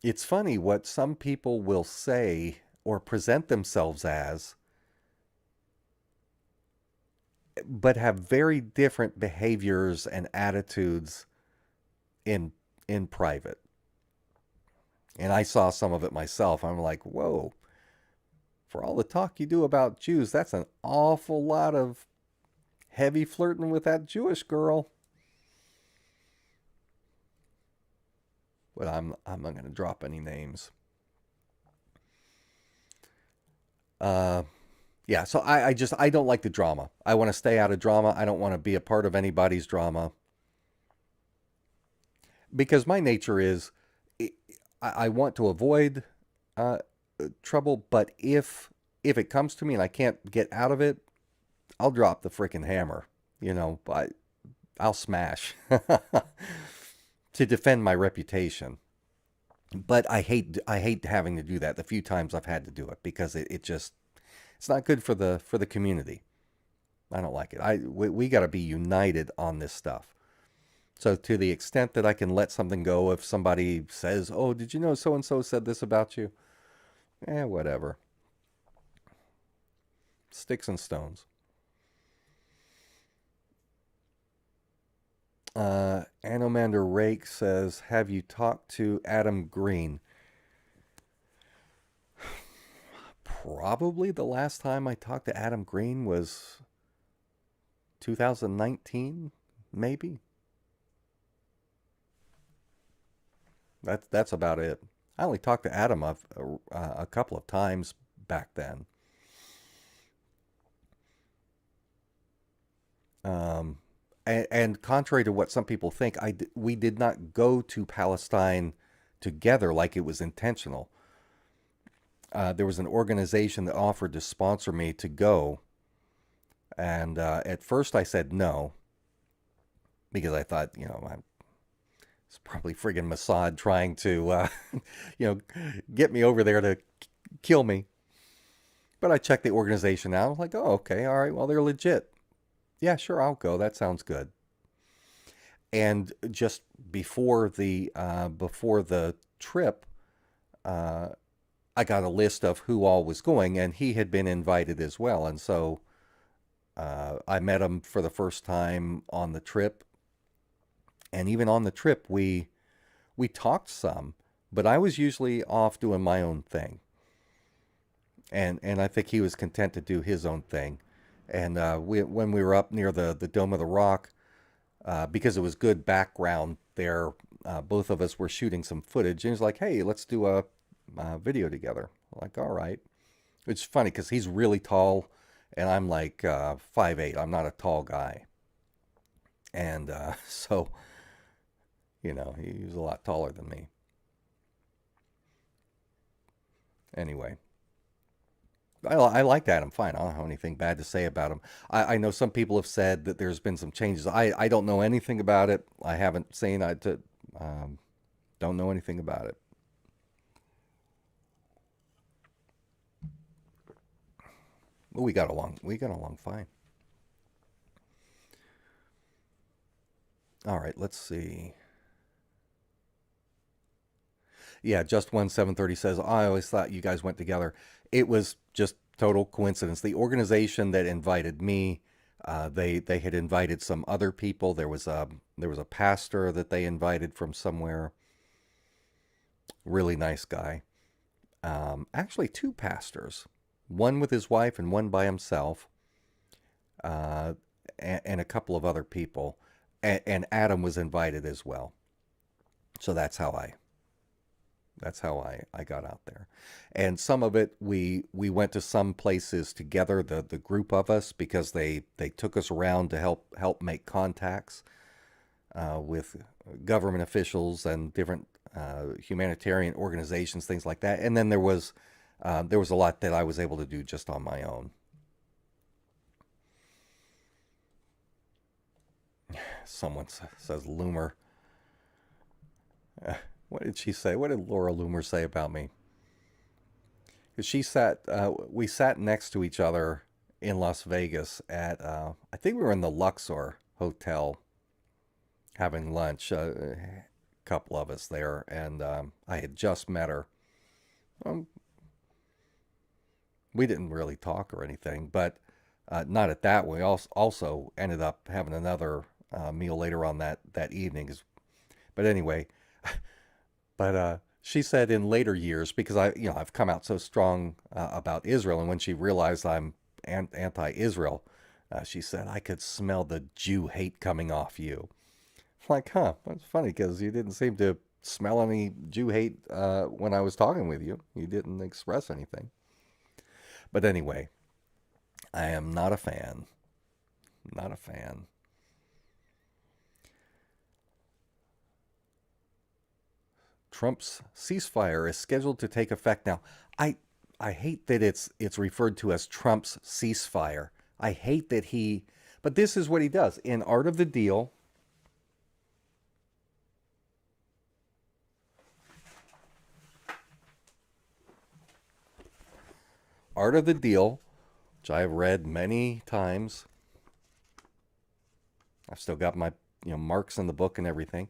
It's funny what some people will say or present themselves as, but have very different behaviors and attitudes in private. And I saw some of it myself. I'm like, whoa, for all the talk you do about Jews, that's an awful lot of heavy flirting with that Jewish girl. But I'm not going to drop any names. Yeah, so I don't like the drama. I want to stay out of drama. I don't want to be a part of anybody's drama. Because my nature is, I want to avoid trouble, but if it comes to me and I can't get out of it, I'll drop the frickin' hammer. But I'll smash. To defend my reputation. But I hate having to do that the few times I've had to do it, because it just, It's not good for the community. I don't like it. We got to be united on this stuff. So to the extent that I can let something go, if somebody says, "Oh, did you know so and so said this about you?" Whatever. Sticks and stones. Anomander Rake says, "Have you talked to Adam Green?" Probably the last time I talked to Adam Green was 2019, maybe. That's about it. I only talked to Adam a couple of times back then. Um, and contrary to what some people think, we did not go to Palestine together like it was intentional. There was an organization that offered to sponsor me to go, and at first I said no because I thought, it's probably friggin' Mossad trying to, get me over there to kill me. But I checked the organization out. I was like, oh, okay, all right, well, they're legit. Yeah, sure, I'll go. That sounds good. And just before the trip, uh, I got a list of who all was going, and he had been invited as well. And so I met him for the first time on the trip, and even on the trip, we talked some, but I was usually off doing my own thing, and I think he was content to do his own thing. And when we were up near the Dome of the Rock, because it was good background there, both of us were shooting some footage, and he's like, "Hey, let's do a video together." I'm like, all right. It's funny because he's really tall, and I'm like 5'8". I'm not a tall guy, and so he's a lot taller than me. Anyway, I liked Adam fine. I don't have anything bad to say about him. I know some people have said that there's been some changes. I don't know anything about it. I haven't seen. Don't know anything about it. But we got along. We got along fine. All right. Let's see. Yeah, just one 730 says, I always thought you guys went together. It was just total coincidence. The organization that invited me, they had invited some other people. There was a pastor that they invited from somewhere. Really nice guy. Actually, two pastors, one with his wife and one by himself, uh, and a couple of other people. And Adam was invited as well. So that's how I got out there. And some of it we went to some places together, the group of us, because they took us around to help make contacts with government officials and different humanitarian organizations, things like that. And then there was a lot that I was able to do just on my own. Someone says Loomer. What did she say? What did Laura Loomer say about me? Because we sat next to each other in Las Vegas at, I think we were in the Luxor Hotel having lunch, a couple of us there, and I had just met her. Um, we didn't really talk or anything, but not at that. We also ended up having another meal later on that evening. But anyway, but she said in later years, because I've come out so strong about Israel, and when she realized I'm anti-Israel, she said I could smell the Jew hate coming off you. Like, huh? That's funny because you didn't seem to smell any Jew hate when I was talking with you. You didn't express anything. But anyway, I am not a fan. Not a fan. Trump's ceasefire is scheduled to take effect now. I I hate that it's referred to as Trump's ceasefire. I hate that but this is what he does in Art of the Deal. Art of the Deal, which I have read many times. I've still got my marks in the book and everything.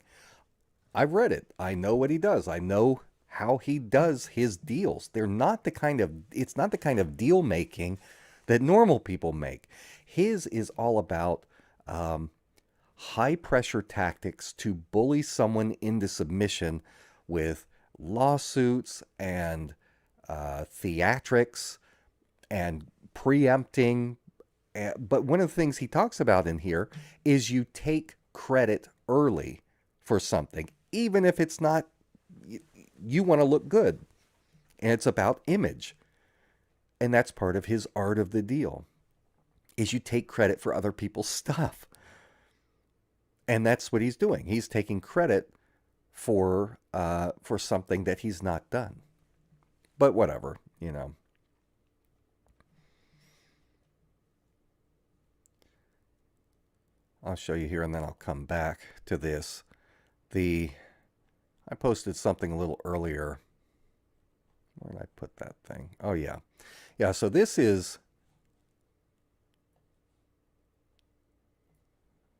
I've read it. I know what he does. I know how he does his deals. It's not the kind of deal making that normal people make. His is all about high pressure tactics to bully someone into submission with lawsuits and theatrics and preempting. But one of the things he talks about in here is you take credit early for something, even if it's not, you want to look good. And it's about image. And that's part of his art of the deal, is you take credit for other people's stuff. And that's what he's doing. He's taking credit for something that he's not done. But whatever, I'll show you here and then I'll come back to this. I posted something a little earlier. Where did I put that thing? Oh, yeah. Yeah, so this is...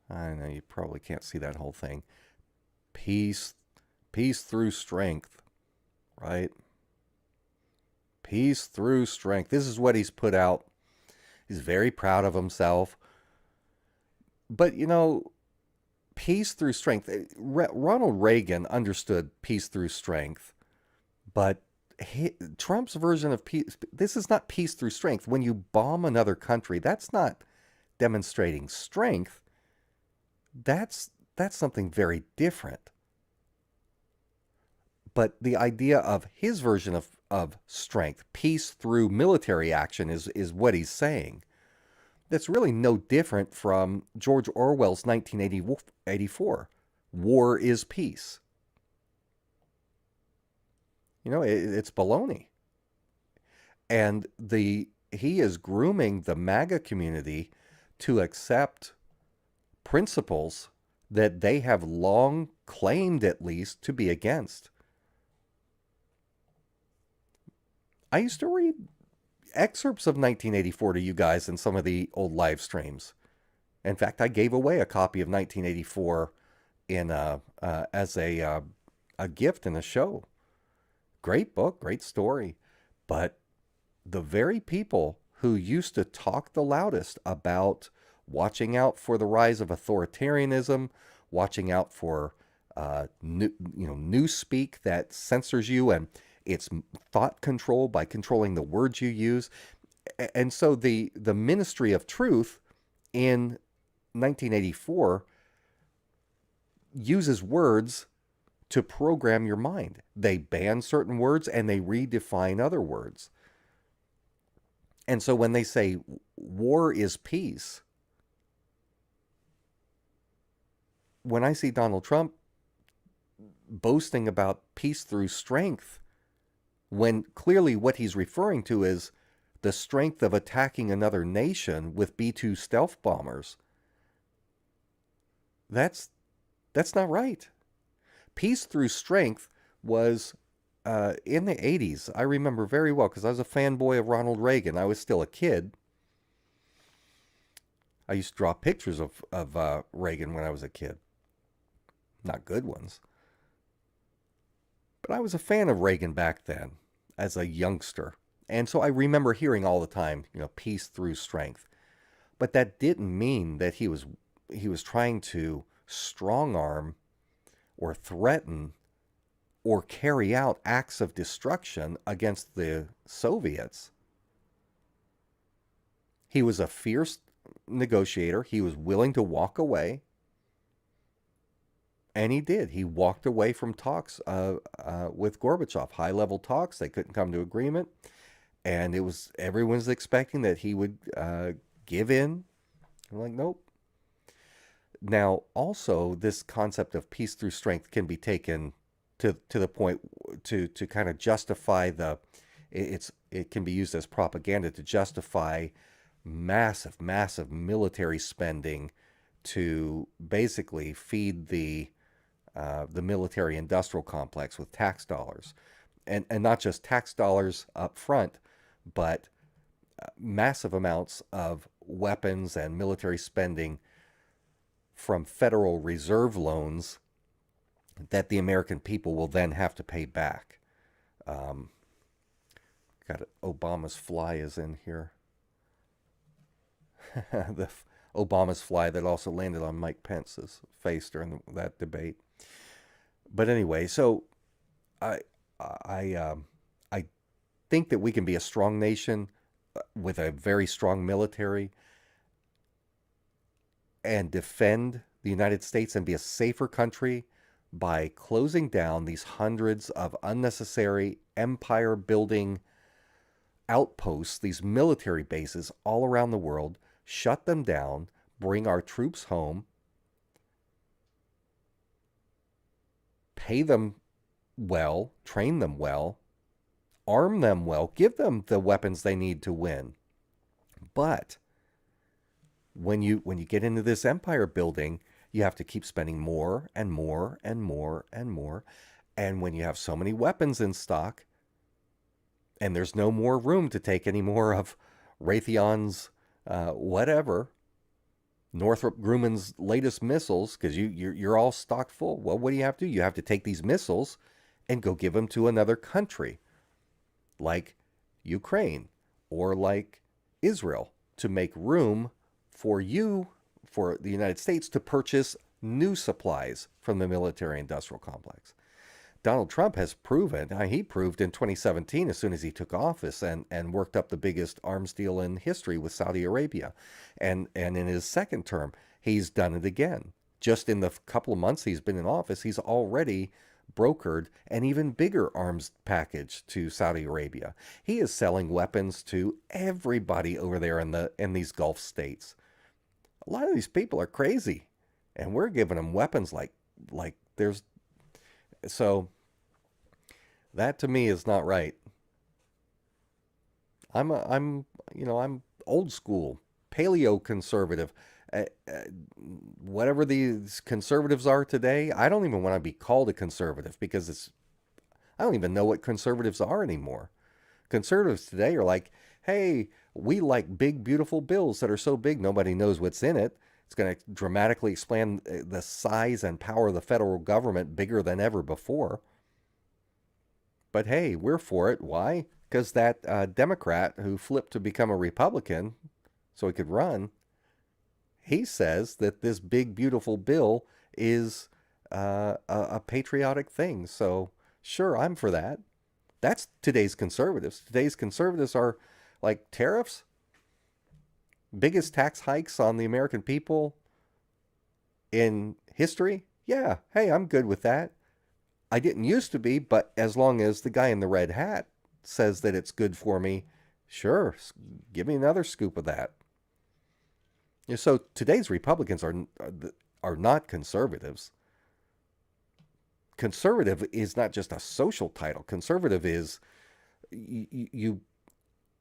I know you probably can't see that whole thing. Peace through strength, right? Peace through strength. This is what he's put out. He's very proud of himself. But, peace through strength. Ronald Reagan understood peace through strength, but Trump's version of peace, this is not peace through strength. When you bomb another country, that's not demonstrating strength. That's something very different. But the idea of his version of strength, peace through military action, is what he's saying. That's really no different from George Orwell's 1984. War is peace. It's baloney. And he is grooming the MAGA community to accept principles that they have long claimed, at least, to be against. I used to read excerpts of 1984 to you guys in some of the old live streams. In fact, I gave away a copy of 1984 as a gift in a show. Great book, great story. But the very people who used to talk the loudest about watching out for the rise of authoritarianism, watching out for newspeak that censors you, and it's thought control by controlling the words you use. And so the Ministry of Truth in 1984 uses words to program your mind. They ban certain words and they redefine other words. And so when they say war is peace, when I see Donald Trump boasting about peace through strength, when clearly what he's referring to is the strength of attacking another nation with B-2 stealth bombers, that's not right. Peace through strength was in the 80s. I remember very well because I was a fanboy of Ronald Reagan. I was still a kid. I used to draw pictures of Reagan when I was a kid. Not good ones. But I was a fan of Reagan back then as a youngster. And so I remember hearing all the time, peace through strength. But that didn't mean that he was trying to strong arm or threaten or carry out acts of destruction against the Soviets. He was a fierce negotiator. He was willing to walk away. And he did. He walked away from talks with Gorbachev, high-level talks. They couldn't come to agreement. And everyone's expecting that he would give in. I'm like, nope. Now, also, this concept of peace through strength can be taken to the point to kind of justify it can be used as propaganda to justify massive military spending to basically feed the military industrial complex with tax dollars, and not just tax dollars up front, but massive amounts of weapons and military spending from Federal Reserve loans that the American people will then have to pay back. Got it. Obama's fly is in here. Obama's fly that also landed on Mike Pence's face during that debate. But anyway, so I I think that we can be a strong nation with a very strong military and defend the United States and be a safer country by closing down these hundreds of unnecessary empire building outposts, these military bases all around the world, shut them down, bring our troops home, pay them well, train them well, arm them well, give them the weapons they need to win. But when you get into this empire building, you have to keep spending more and more and more and more. And when you have so many weapons in stock, and there's no more room to take any more of Raytheon's whatever, Northrop Grumman's latest missiles, because you're all stocked full. Well, what do you have to do? You have to take these missiles and go give them to another country, like Ukraine or like Israel, to make room for the United States to purchase new supplies from the military-industrial complex. Donald Trump has proven, he proved in 2017 as soon as he took office and worked up the biggest arms deal in history with Saudi Arabia. And in his second term, he's done it again. Just in the couple of months he's been in office, he's already brokered an even bigger arms package to Saudi Arabia. He is selling weapons to everybody over there in these Gulf states. A lot of these people are crazy, and we're giving them weapons like there's. So that to me is not right. I'm old school, paleoconservative. Whatever these conservatives are today, I don't even want to be called a conservative because I don't even know what conservatives are anymore. Conservatives today are like, hey, we like big, beautiful bills that are so big nobody knows what's in it. It's going to dramatically expand the size and power of the federal government bigger than ever before. But hey, we're for it. Why? Because that Democrat who flipped to become a Republican so he could run, he says that this big, beautiful bill is a patriotic thing. So sure, I'm for that. That's today's conservatives. Today's conservatives are like tariffs, biggest tax hikes on the American people in history. Yeah, hey, I'm good with that. I didn't used to be, but as long as the guy in the red hat says that it's good for me, sure, give me another scoop of that. So today's Republicans are not conservatives. Conservative is not just a social title. Conservative is you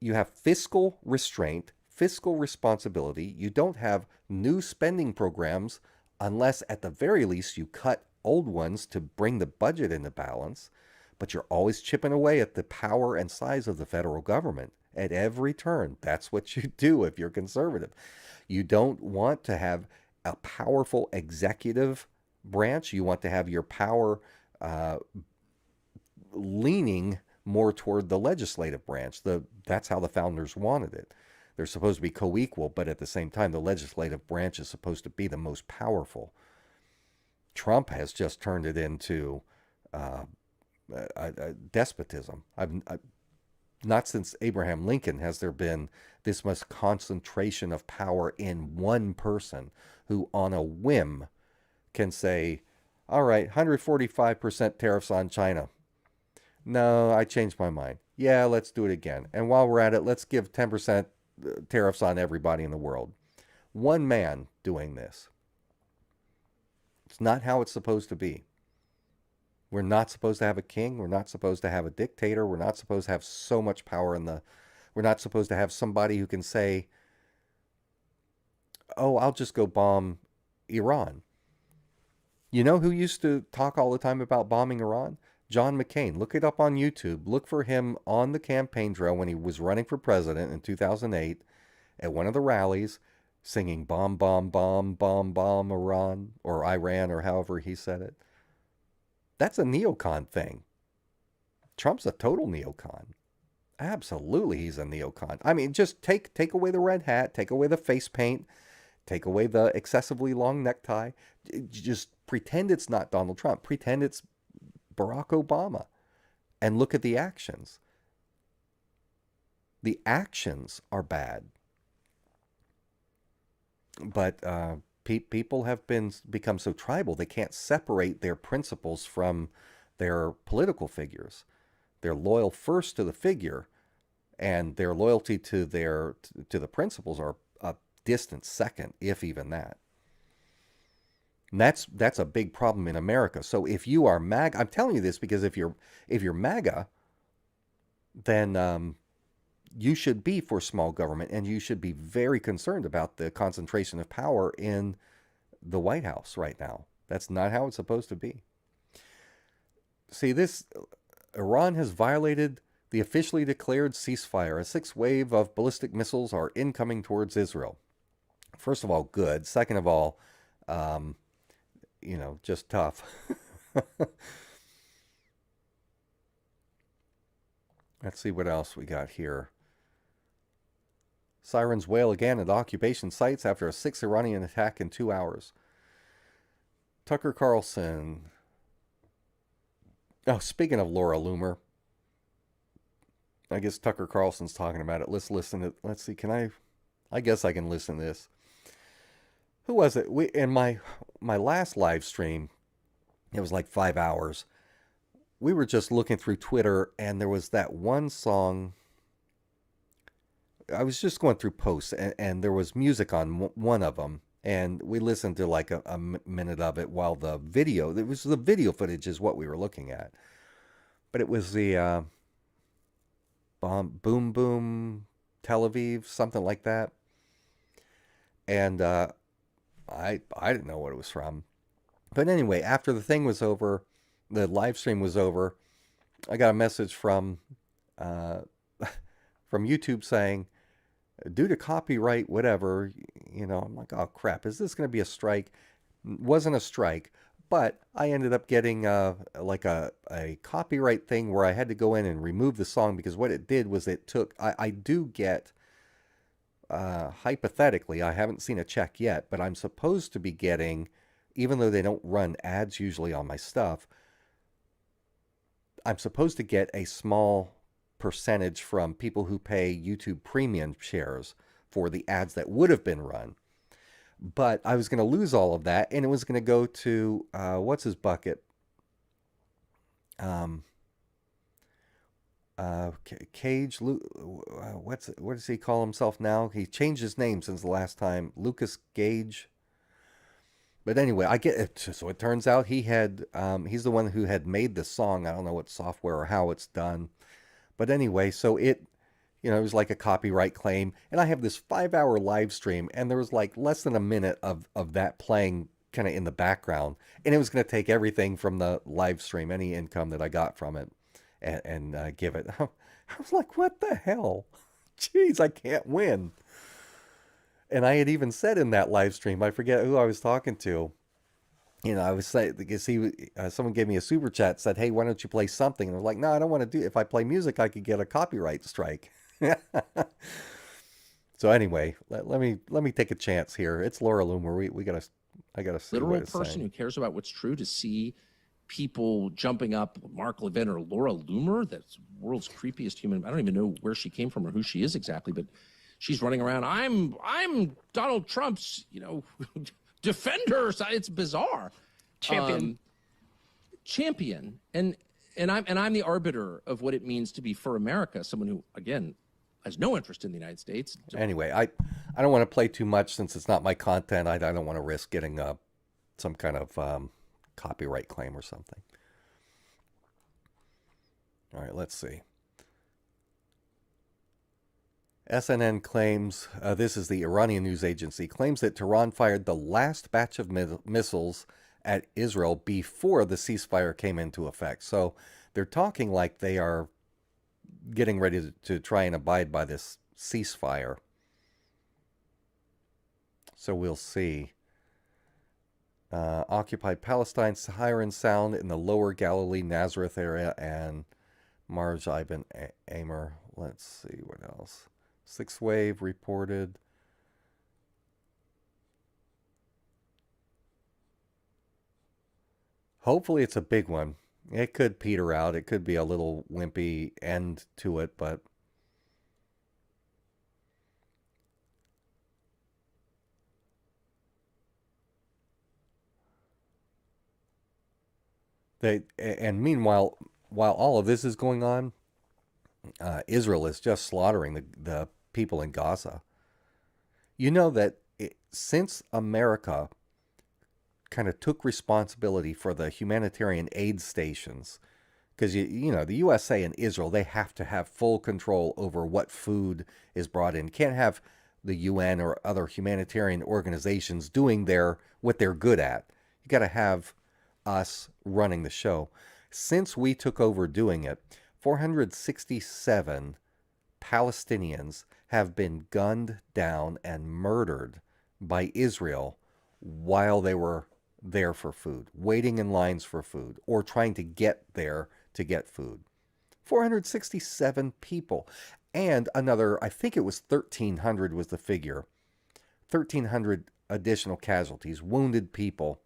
have fiscal restraint, fiscal responsibility. You don't have new spending programs unless at the very least you cut old ones to bring the budget into balance. But you're always chipping away at the power and size of the federal government at every turn. That's what you do if you're conservative. You don't want to have a powerful executive branch. You want to have your power leaning more toward the legislative branch. That's how the founders wanted it. They're supposed to be co-equal, but at the same time, the legislative branch is supposed to be the most powerful. Trump has just turned it into a despotism. Not since Abraham Lincoln has there been this much concentration of power in one person who on a whim can say, all right, 145% tariffs on China. No, I changed my mind. Yeah, let's do it again. And while we're at it, let's give 10% tariffs on everybody in the world. One man doing this. It's not how it's supposed to be. We're not supposed to have a king. We're not supposed to have a dictator. We're not supposed to have so much power we're not supposed to have somebody who can say, oh, I'll just go bomb Iran. You know who used to talk all the time about bombing Iran? John McCain. Look it up on YouTube. Look for him on the campaign trail when he was running for president in 2008 at one of the rallies, singing bomb, bomb, bomb, bomb, bomb, Iran, or Iran, or however he said it. That's a neocon thing. Trump's a total neocon. Absolutely, he's a neocon. I mean, just take away the red hat, take away the face paint, take away the excessively long necktie. Just pretend it's not Donald Trump. Pretend it's Barack Obama. And look at the actions. The actions are bad. But people have become so tribal, they can't separate their principles from their political figures. They're loyal first to the figure, and their loyalty to the principles are a distant second, if even that. And that's a big problem in America. So if you are MAGA, I'm telling you this because if you're MAGA, then you should be for small government, and you should be very concerned about the concentration of power in the White House right now. That's not how it's supposed to be. See, Iran has violated the officially declared ceasefire. A sixth wave of ballistic missiles are incoming towards Israel. First of all, good. Second of all, just tough. Let's see what else we got here. Sirens wail again at occupation sites after a sixth Iranian attack in 2 hours. Tucker Carlson. Oh, speaking of Laura Loomer, I guess Tucker Carlson's talking about it. Let's listen to. Let's see. I guess I can listen to this. Who was it? In my last live stream, it was like 5 hours. We were just looking through Twitter, and there was that one song. I was just going through posts, and there was music on one of them, and we listened to like a minute of it while the video. It was the video footage is what we were looking at, but it was the boom boom Tel Aviv, something like that, and I didn't know what it was from, but anyway, after the thing was over, the live stream was over, I got a message from YouTube saying, due to copyright, whatever, I'm like, oh crap, is this going to be a strike? Wasn't a strike, but I ended up getting like a copyright thing where I had to go in and remove the song, because what it did was it took, I do get, hypothetically, I haven't seen a check yet, but I'm supposed to be getting, even though they don't run ads usually on my stuff, I'm supposed to get a small percentage from people who pay YouTube premium shares for the ads that would have been run. But I was going to lose all of that, and it was going to go to what's his bucket? Cage. What does he call himself now? He changed his name since the last time. Lucas Gage. But anyway, I get it. So it turns out he's the one who had made the song. I don't know what software or how it's done. But anyway, so it was like a copyright claim. And I have this 5-hour live stream, and there was like less than a minute of that playing kind of in the background. And it was going to take everything from the live stream, any income that I got from it, and give it. I was like, what the hell? Jeez, I can't win. And I had even said in that live stream, I forget who I was talking to. I was saying, because someone gave me a super chat, said, hey, why don't you play something? And I was like, no, I don't want to do it. If I play music, I could get a copyright strike. So anyway, let me take a chance here. It's Laura Loomer. I gotta see literal what it's person saying. who cares about what's true, to see people jumping up Mark Levin or Laura Loomer, that's the world's creepiest human. I don't even know where she came from or who she is exactly, but she's running around. I'm Donald Trump's, defender. It's bizarre. Champion. And I'm the arbiter of what it means to be for America. Someone who, again, has no interest in the United States. Anyway, I don't want to play too much since it's not my content. I don't want to risk getting some kind of copyright claim or something. All right, let's see. SNN claims, this is the Iranian news agency, claims that Tehran fired the last batch of missiles at Israel before the ceasefire came into effect. So they're talking like they are getting ready to try and abide by this ceasefire. So we'll see. Occupied Palestine, Saharan Sound in the lower Galilee, Nazareth area, and Marj Ibn Amr. Let's see what else. Sixth wave reported. Hopefully it's a big one. It could peter out. It could be a little wimpy end to it, but and meanwhile, while all of this is going on, Israel is just slaughtering the people in Gaza. You know that since America kind of took responsibility for the humanitarian aid stations, because you know the USA and Israel, they have to have full control over what food is brought in. Can't have the UN or other humanitarian organizations doing what they're good at. You got to have us running the show. Since we took over doing it, 467 Palestinians have been gunned down and murdered by Israel while they were there for food, waiting in lines for food, or trying to get there to get food. 467 people. And another, I think it was 1,300 was the figure. 1,300 additional casualties, wounded people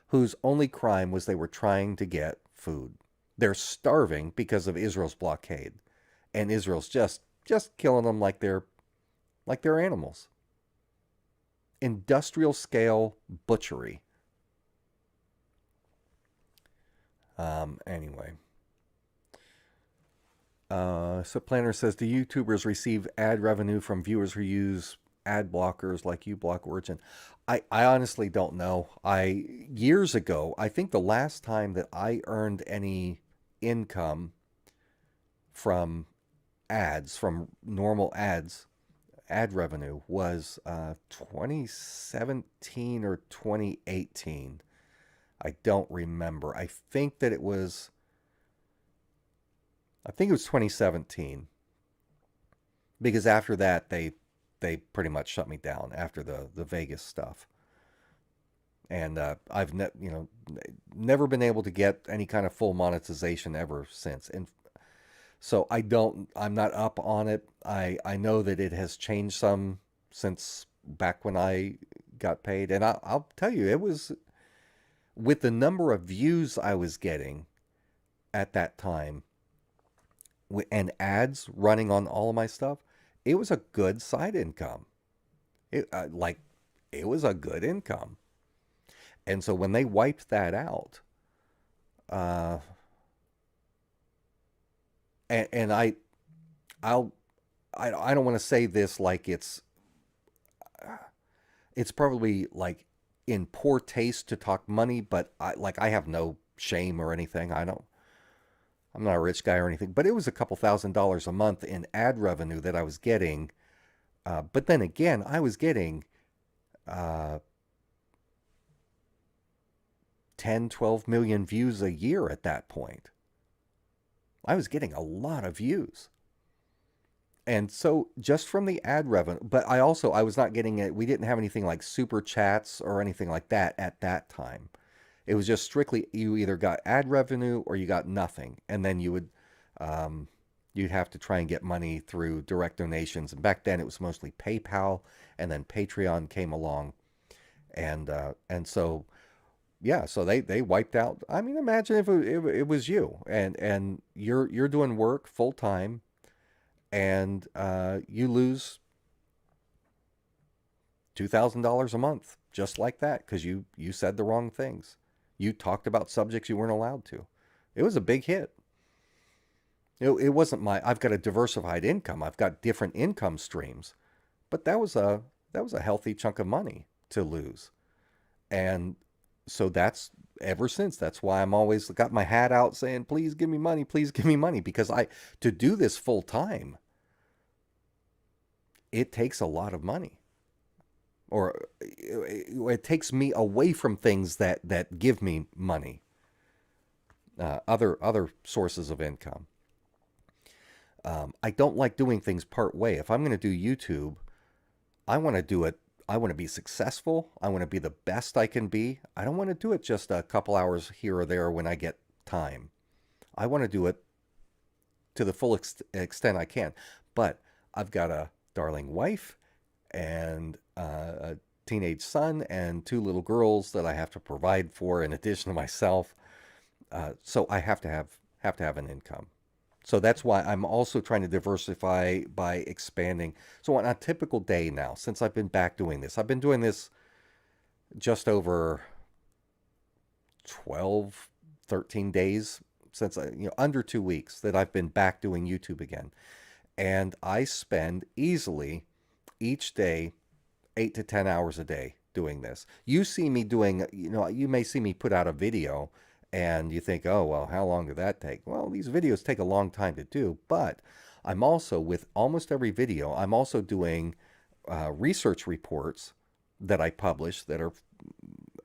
whose only crime was they were trying to get food. They're starving because of Israel's blockade. And Israel's just killing them like they're animals. Industrial scale butchery. Anyway. So Planner says, do YouTubers receive ad revenue from viewers who use ad blockers like uBlock Origin? I honestly don't know. Years ago, I think the last time that I earned any income from ads, from normal ads, ad revenue was 2017 or 2018. I don't remember. I think it was 2017. Because after that they pretty much shut me down after the Vegas stuff. And I've never been able to get any kind of full monetization ever since. And so I'm not up on it. I know that it has changed some since back when I got paid. And I'll tell you, it was, with the number of views I was getting at that time and ads running on all of my stuff, it was a good side income. It was a good income. And so when they wiped that out, and I don't want to say this like it's probably like in poor taste to talk money, but I have no shame or anything. I'm not a rich guy or anything, but it was a couple $1,000s a month in ad revenue that I was getting. But then again, I was getting 10, 12 million views a year at that point. I was getting a lot of views. And so just from the ad revenue, but I was not getting it. We didn't have anything like super chats or anything like that at that time. It was just strictly, you either got ad revenue or you got nothing. And then you'd have to try and get money through direct donations. And back then it was mostly PayPal, and then Patreon came along. And so, yeah, so they wiped out. I mean, imagine if it was you and you're doing work full time, and you lose $2,000 a month just like that because you said the wrong things. You talked about subjects you weren't allowed to. It was a big hit. It wasn't I've got a diversified income. I've got different income streams, but that was a healthy chunk of money to lose. And so that's ever since. That's why I'm always got my hat out saying, please give me money, because to do this full time, it takes a lot of money. Or it takes me away from things that give me money. other sources of income. I don't like doing things part way. If I'm going to do YouTube, I want to do it. I want to be successful. I want to be the best I can be. I don't want to do it just a couple hours here or there when I get time. I want to do it to the full extent I can. But I've got a darling wife and a teenage son and two little girls that I have to provide for in addition to myself. So I have to have an income. So that's why I'm also trying to diversify by expanding. So on a typical day now, since I've been back doing this, I've been doing this just over 12, 13 days since under 2 weeks that I've been back doing YouTube again. And I spend easily each day 8 to 10 hours a day doing this. You see me doing, you may see me put out a video and you think, oh, well, how long did that take? Well, these videos take a long time to do, but I'm also, with almost every video, I'm also doing research reports that I publish that are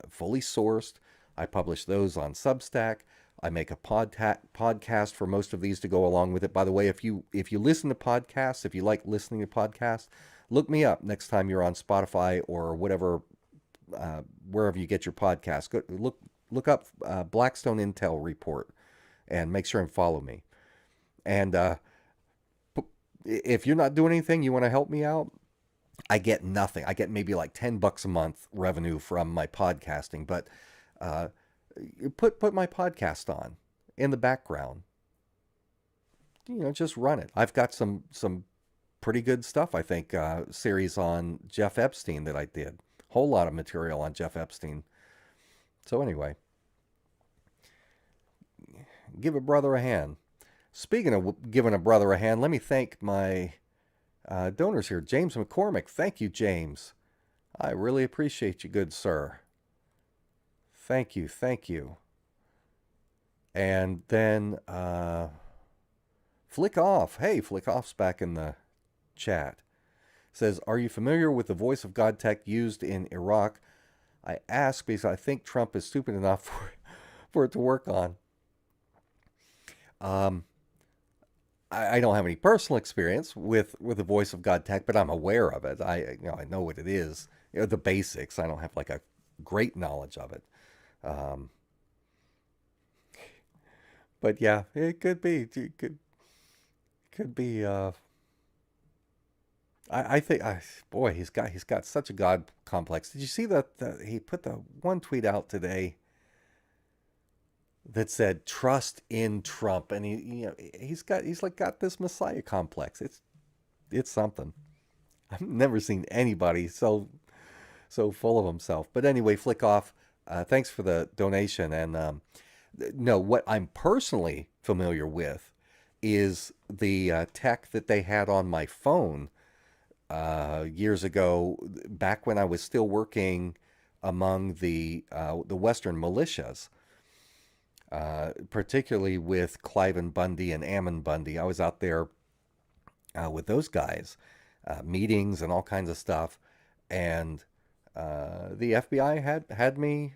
fully sourced. I publish those on Substack. I make a podcast for most of these to go along with it. By the way, if you listen to podcasts, if you like listening to podcasts, look me up next time you're on Spotify or whatever, wherever you get your podcast. Go look up Blackstone Intel Report and make sure and follow me. And if you're not doing anything, you want to help me out, I get nothing. I get maybe like $10 a month revenue from my podcasting, but put my podcast on in the background. Just run it. I've got some pretty good stuff, I think, series on Jeff Epstein that I did. Whole lot of material on Jeff Epstein. So anyway, give a brother a hand. Speaking of giving a brother a hand, let me thank my donors here. James McCormick. Thank you, James. I really appreciate you, good sir. Thank you. Thank you. And then Flick Off. Hey, Flick Off's back in the chat. Says, are you familiar with the Voice of God tech used in Iraq? I ask because I think Trump is stupid enough for it to work on. I don't have any personal experience with the Voice of God tech, but I'm aware of it. I know what it is. The basics. I don't have like a great knowledge of it. But yeah, it could be. It could be. I think, boy, he's got such a God complex. Did you see that he put the one tweet out today that said "trust in Trump," and he's got this Messiah complex. It's something. I've never seen anybody so full of himself. But anyway, Flick Off. Thanks for the donation. And no, what I'm personally familiar with is the tech that they had on my phone years ago, back when I was still working among the Western militias, particularly with Cliven Bundy and Ammon Bundy. I was out there with those guys, meetings and all kinds of stuff, and the FBI had me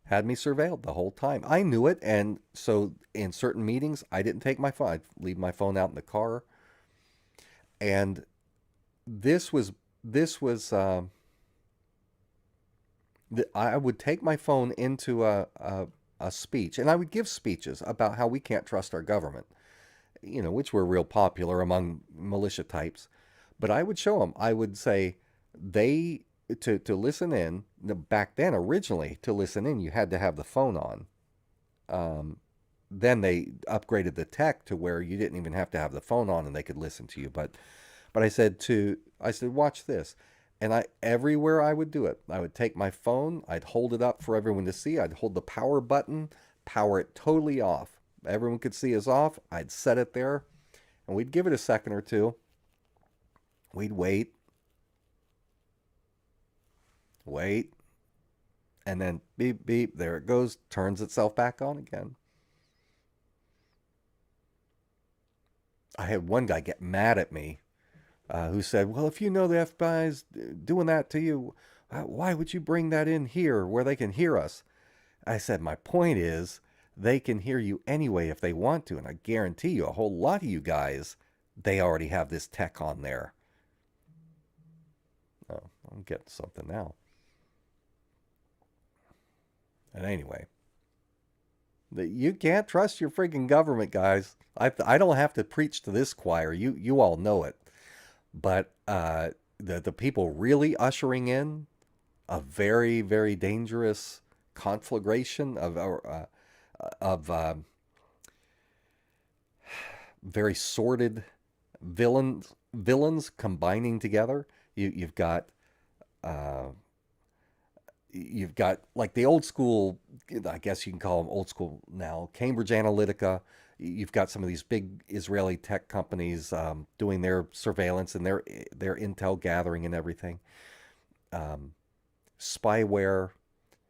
surveilled the whole time. I knew it, and so in certain meetings, I didn't take my phone. I'd leave my phone out in the car, and this was I would take my phone into a speech, and I would give speeches about how we can't trust our government, which were real popular among militia types. But I would show them. I would say to listen in. Back then, originally, to listen in, you had to have the phone on. Then they upgraded the tech to where you didn't even have to have the phone on, and they could listen to you. But I said, watch this. And everywhere I would do it, I would take my phone, I'd hold it up for everyone to see. I'd hold the power button, power it totally off. Everyone could see us off. I'd set it there, and we'd give it a second or two. We'd wait, and then beep, beep, there it goes, turns itself back on again. I had one guy get mad at me who said, well, if you know the FBI is doing that to you, why would you bring that in here where they can hear us? I said, my point is they can hear you anyway if they want to. And I guarantee you, a whole lot of you guys, they already have this tech on there. Oh, I'm getting something now. And anyway, you can't trust your freaking government, guys. I don't have to preach to this choir. You all know it. But the people really ushering in a very, very dangerous conflagration of very sordid villains combining together. You've got like the old school, I guess you can call them old school now, Cambridge Analytica. You've got some of these big Israeli tech companies doing their surveillance and their intel gathering and everything. Spyware,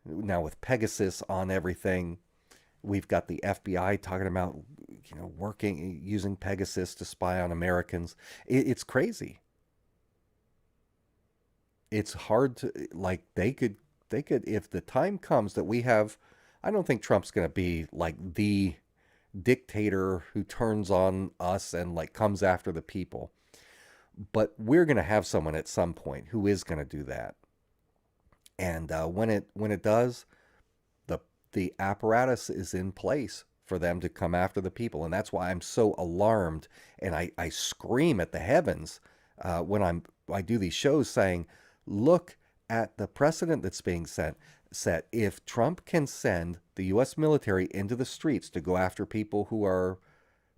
now with Pegasus on everything. We've got the FBI talking about, working, using Pegasus to spy on Americans. It's crazy. It's hard to, like, they could, if the time comes that we have, I don't think Trump's going to be like the dictator who turns on us and like comes after the people. But we're going to have someone at some point who is going to do that. And when it does, the apparatus is in place for them to come after the people. And that's why I'm so alarmed. And I scream at the heavens when I do these shows saying, look at the precedent that's being set. If Trump can send the U.S. military into the streets to go after people who are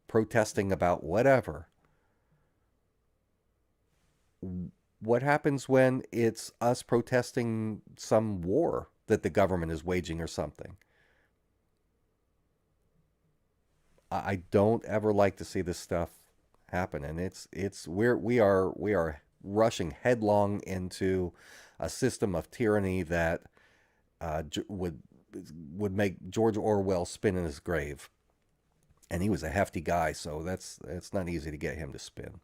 protesting about whatever, what happens when it's us protesting some war that the government is waging or something? I don't ever like to see this stuff happen, and we are rushing headlong into a system of tyranny that would make George Orwell spin in his grave. And he was a hefty guy, so it's not easy to get him to spin.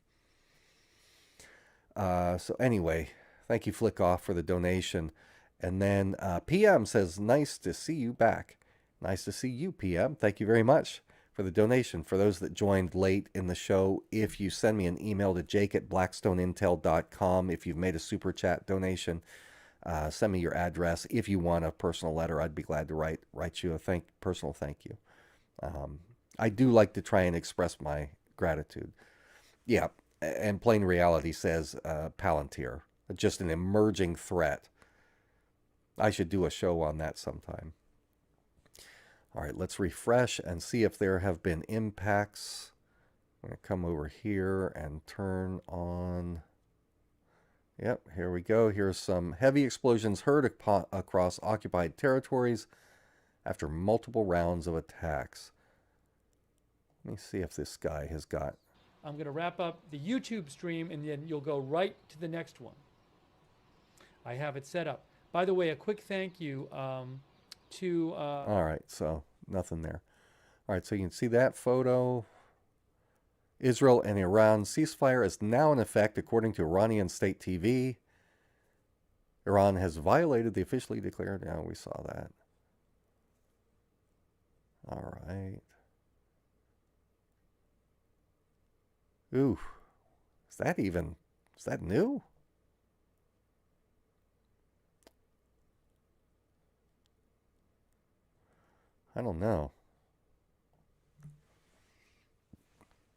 So anyway, thank you, Flick Off, for the donation. And then PM says, nice to see you back. Nice to see you, PM. Thank you very much for the donation. For those that joined late in the show, if you send me an email to jake@blackstoneintel.com, if you've made a super chat donation, send me your address. If you want a personal letter, I'd be glad to write you a personal thank you. I do like to try and express my gratitude. Yeah, and Plain Reality says Palantir, just an emerging threat. I should do a show on that sometime. All right, let's refresh and see if there have been impacts. I'm going to come over here and turn on. Yep, here we go. Here's some heavy explosions heard across occupied territories after multiple rounds of attacks. Let me see if this guy has got... I'm going to wrap up the YouTube stream, and then you'll go right to the next one. I have it set up. By the way, a quick thank you to... All right, so nothing there. All right, so you can see that photo. Israel and Iran ceasefire is now in effect, according to Iranian state TV. Iran has violated the officially declared... Yeah, we saw that. All right. Ooh, is that new? I don't know.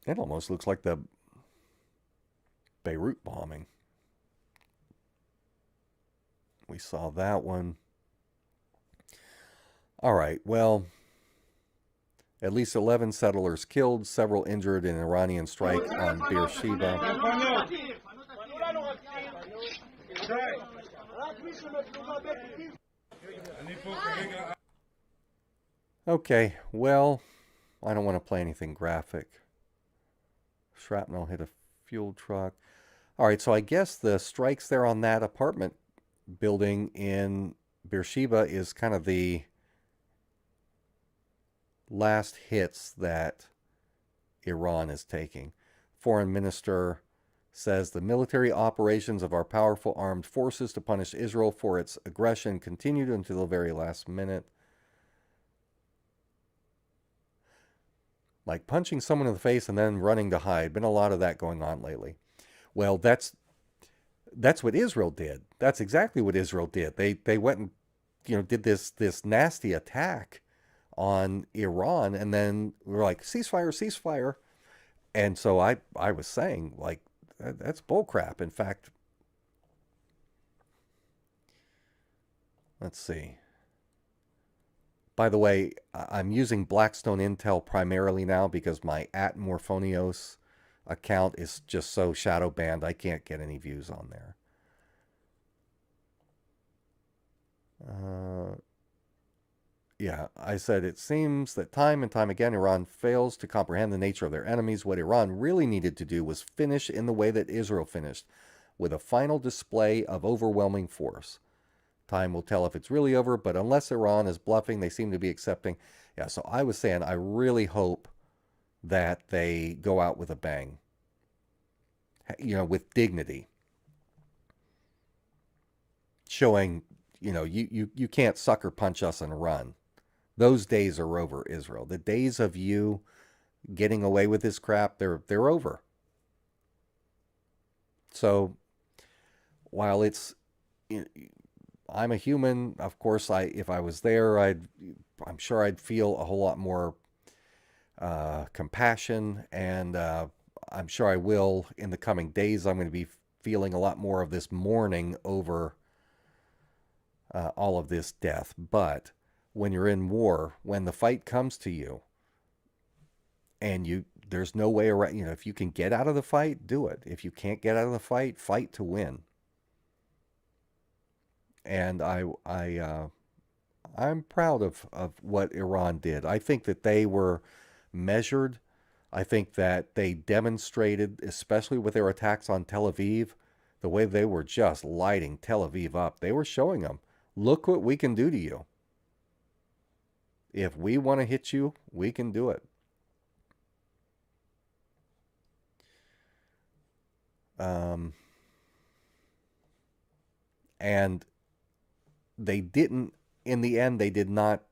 It almost looks like the Beirut bombing. We saw that one. All right, well, at least 11 settlers killed, several injured in an Iranian strike on Beersheba. Okay, well, I don't want to play anything graphic. Shrapnel hit a fuel truck. All right, so I guess the strikes there on that apartment building in Beersheba is kind of the last hits that Iran is taking. Foreign Minister says the military operations of our powerful armed forces to punish Israel for its aggression continued until the very last minute. like punching someone in the face and then running to hide. Been a lot of that going on lately. Well, that's what Israel did. That's exactly what Israel did. They went and did this nasty attack on Iran, and then we were like, ceasefire, ceasefire. And so I was saying, like, that's bullcrap. In fact, let's see. By the way, I'm using Blackstone Intel primarily now because my @Morphonios account is just so shadow banned I can't get any views on there. Yeah, I said it seems that time and time again Iran fails to comprehend the nature of their enemies. What Iran really needed to do was finish in the way that Israel finished, with a final display of overwhelming force. Time will tell if it's really over, but unless Iran is bluffing, they seem to be accepting. Yeah, so I was saying I really hope that they go out with a bang, with dignity, showing, you can't sucker punch us and run. Those days are over, Israel. The days of you getting away with this crap, they're over. So while it's, I'm a human, of course, if I was there, I'm sure I'd feel a whole lot more compassion, and I'm sure I will in the coming days. I'm going to be feeling a lot more of this mourning over all of this death. But when you're in war, when the fight comes to you, and there's no way around, if you can get out of the fight, do it. If you can't get out of the fight, fight to win. And I'm proud of what Iran did. I think that they were measured. I think that they demonstrated, especially with their attacks on Tel Aviv, the way they were just lighting Tel Aviv up. They were showing them, look what we can do to you. If we want to hit you, we can do it. And they didn't, in the end, they did not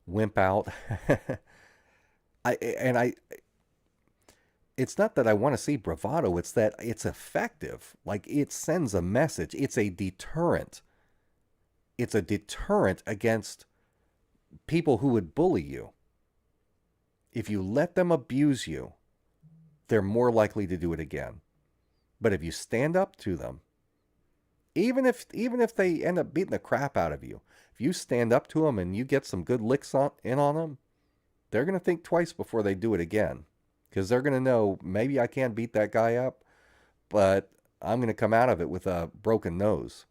wimp out. It's not that I want to see bravado, it's that it's effective. Like, it sends a message. It's a deterrent. It's a deterrent against people who would bully you. If you let them abuse you, they're more likely to do it again. But if you stand up to them, even if they end up beating the crap out of you, if you stand up to them and you get some good licks in on them, they're going to think twice before they do it again. Because they're going to know, maybe I can't beat that guy up, but I'm going to come out of it with a broken nose.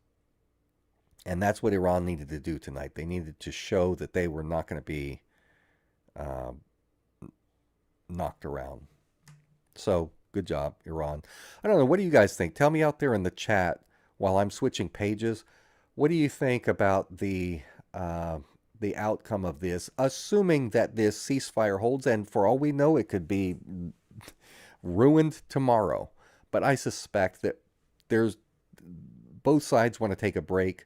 And that's what Iran needed to do tonight. They needed to show that they were not going to be knocked around. So, good job, Iran. I don't know, what do you guys think? Tell me out there in the chat while I'm switching pages. What do you think about the outcome of this, assuming that this ceasefire holds? And for all we know, it could be ruined tomorrow. But I suspect that both sides want to take a break.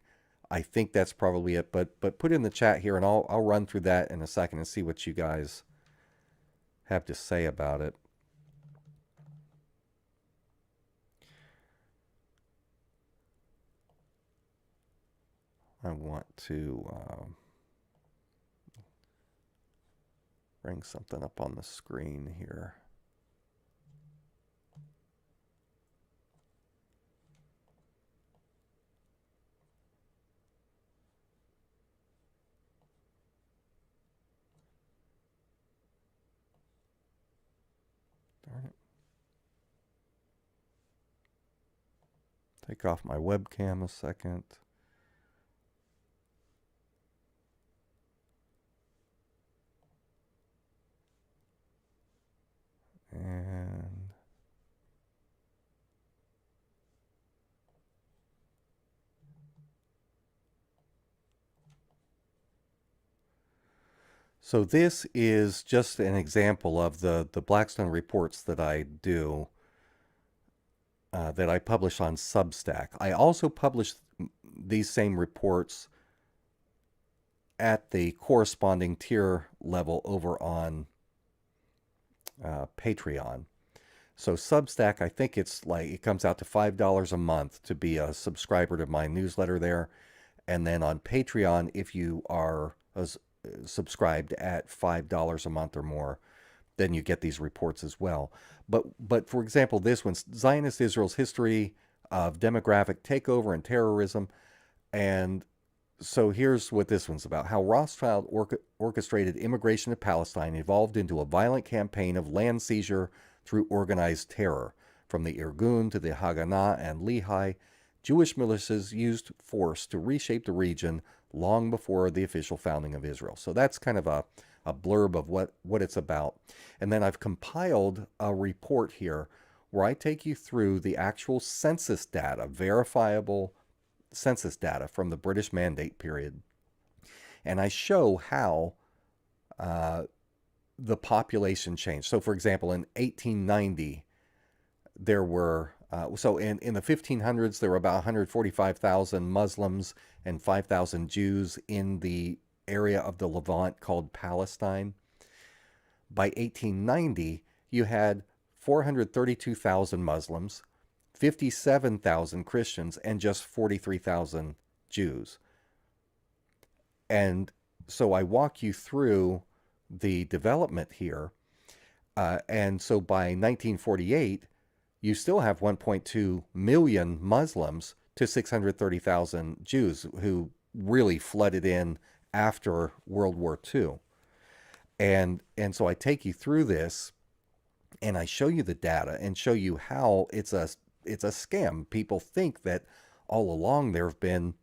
I think that's probably it. But put in the chat here, and I'll run through that in a second and see what you guys have to say about it. I want to bring something up on the screen here. Darn it. Take off my webcam a second. And so this is just an example of the Blackstone reports that I do, that I publish on Substack. I also publish these same reports at the corresponding tier level over on Patreon. So Substack, I think it's like it comes out to $5 a month to be a subscriber to my newsletter there. And then on Patreon, if you are subscribed at $5 a month or more, then you get these reports as well. But for example, this one's Zionist Israel's history of demographic takeover and terrorism. And so here's what this one's about. How Rothschild orchestrated immigration to Palestine evolved into a violent campaign of land seizure through organized terror. From the Irgun to the Haganah and Lehi, Jewish militias used force to reshape the region long before the official founding of Israel. So that's kind of a blurb of what it's about. And then I've compiled a report here where I take you through the actual census data, verifiable census data from the British Mandate period. And I show how the population changed. So, for example, in 1890, there were, in the 1500s, there were about 145,000 Muslims and 5,000 Jews in the area of the Levant called Palestine. By 1890, you had 432,000 Muslims, 57,000 Christians, and just 43,000 Jews. And so I walk you through the development here. And so by 1948, you still have 1.2 million Muslims to 630,000 Jews who really flooded in after World War II. And so I take you through this and I show you the data and show you how it's a scam. People think that all along there have been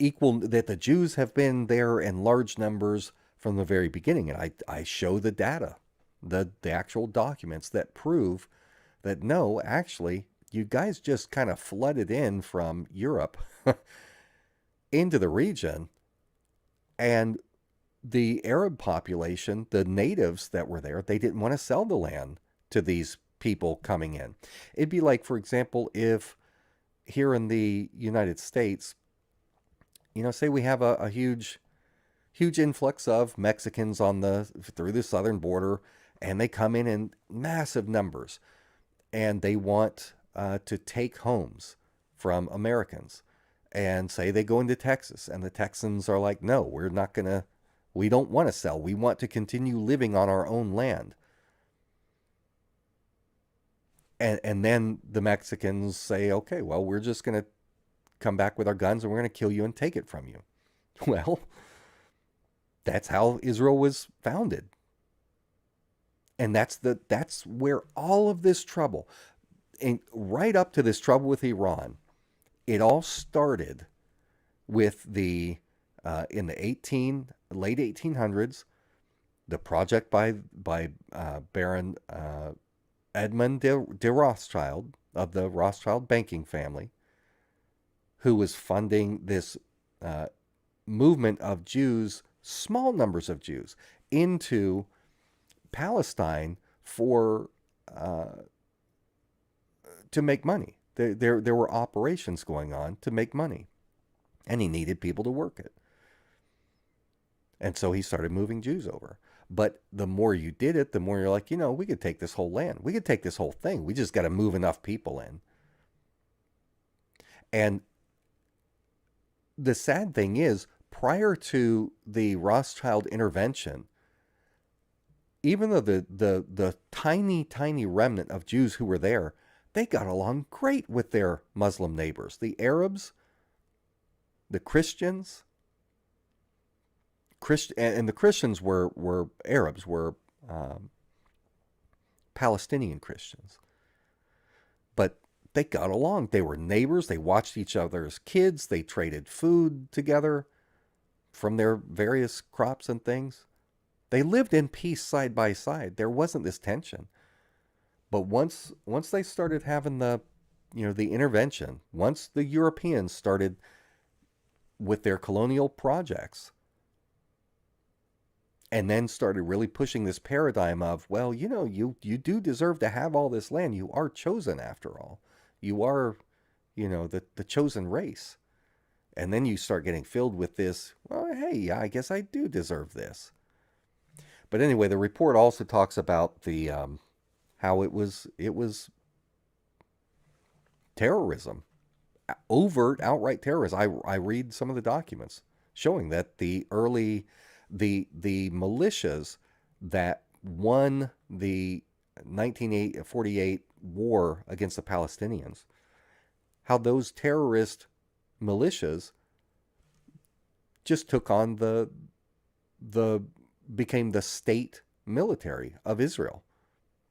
that the Jews have been there in large numbers from the very beginning. And I show the data, the actual documents that prove that no, actually, you guys just kind of flooded in from Europe into the region. And the Arab population, the natives that were there, they didn't want to sell the land to these people coming in. It'd be like, for example, if here in the United States, say we have a huge influx of Mexicans through the southern border, and they come in massive numbers, and they want to take homes from Americans, and say they go into Texas, and the Texans are like, no, we don't want to sell. We want to continue living on our own land. And then the Mexicans say, okay, well, we're just going to come back with our guns and we're going to kill you and take it from you. Well, that's how Israel was founded. And that's where all of this trouble, and right up to this trouble with Iran, it all started with in the late 1800s, the project by Baron Edmund de Rothschild of the Rothschild banking family, who was funding this movement of Jews, small numbers of Jews, into Palestine to make money. There were operations going on to make money, and he needed people to work it. And so he started moving Jews over. But the more you did it, the more you're like, we could take this whole land. We could take this whole thing. We just got to move enough people in. And the sad thing is, prior to the Rothschild intervention, even though the tiny, tiny remnant of Jews who were there, they got along great with their Muslim neighbors. The Arabs, the Christians, and the Christians were Arabs, were Palestinian Christians. But they got along. They were neighbors. They watched each other's kids. They traded food together from their various crops and things. They lived in peace side by side. There wasn't this tension. But once they started having the intervention, once the Europeans started with their colonial projects, and then started really pushing this paradigm of, well, you do deserve to have all this land. You are chosen after all. You are, the chosen race. And then you start getting filled with this, well, hey, I guess I do deserve this. But anyway, the report also talks about the how it was terrorism, overt, outright terrorism. I read some of the documents showing that the militias that won the 1948 war against the Palestinians, how those terrorist militias just took on became the state military of Israel.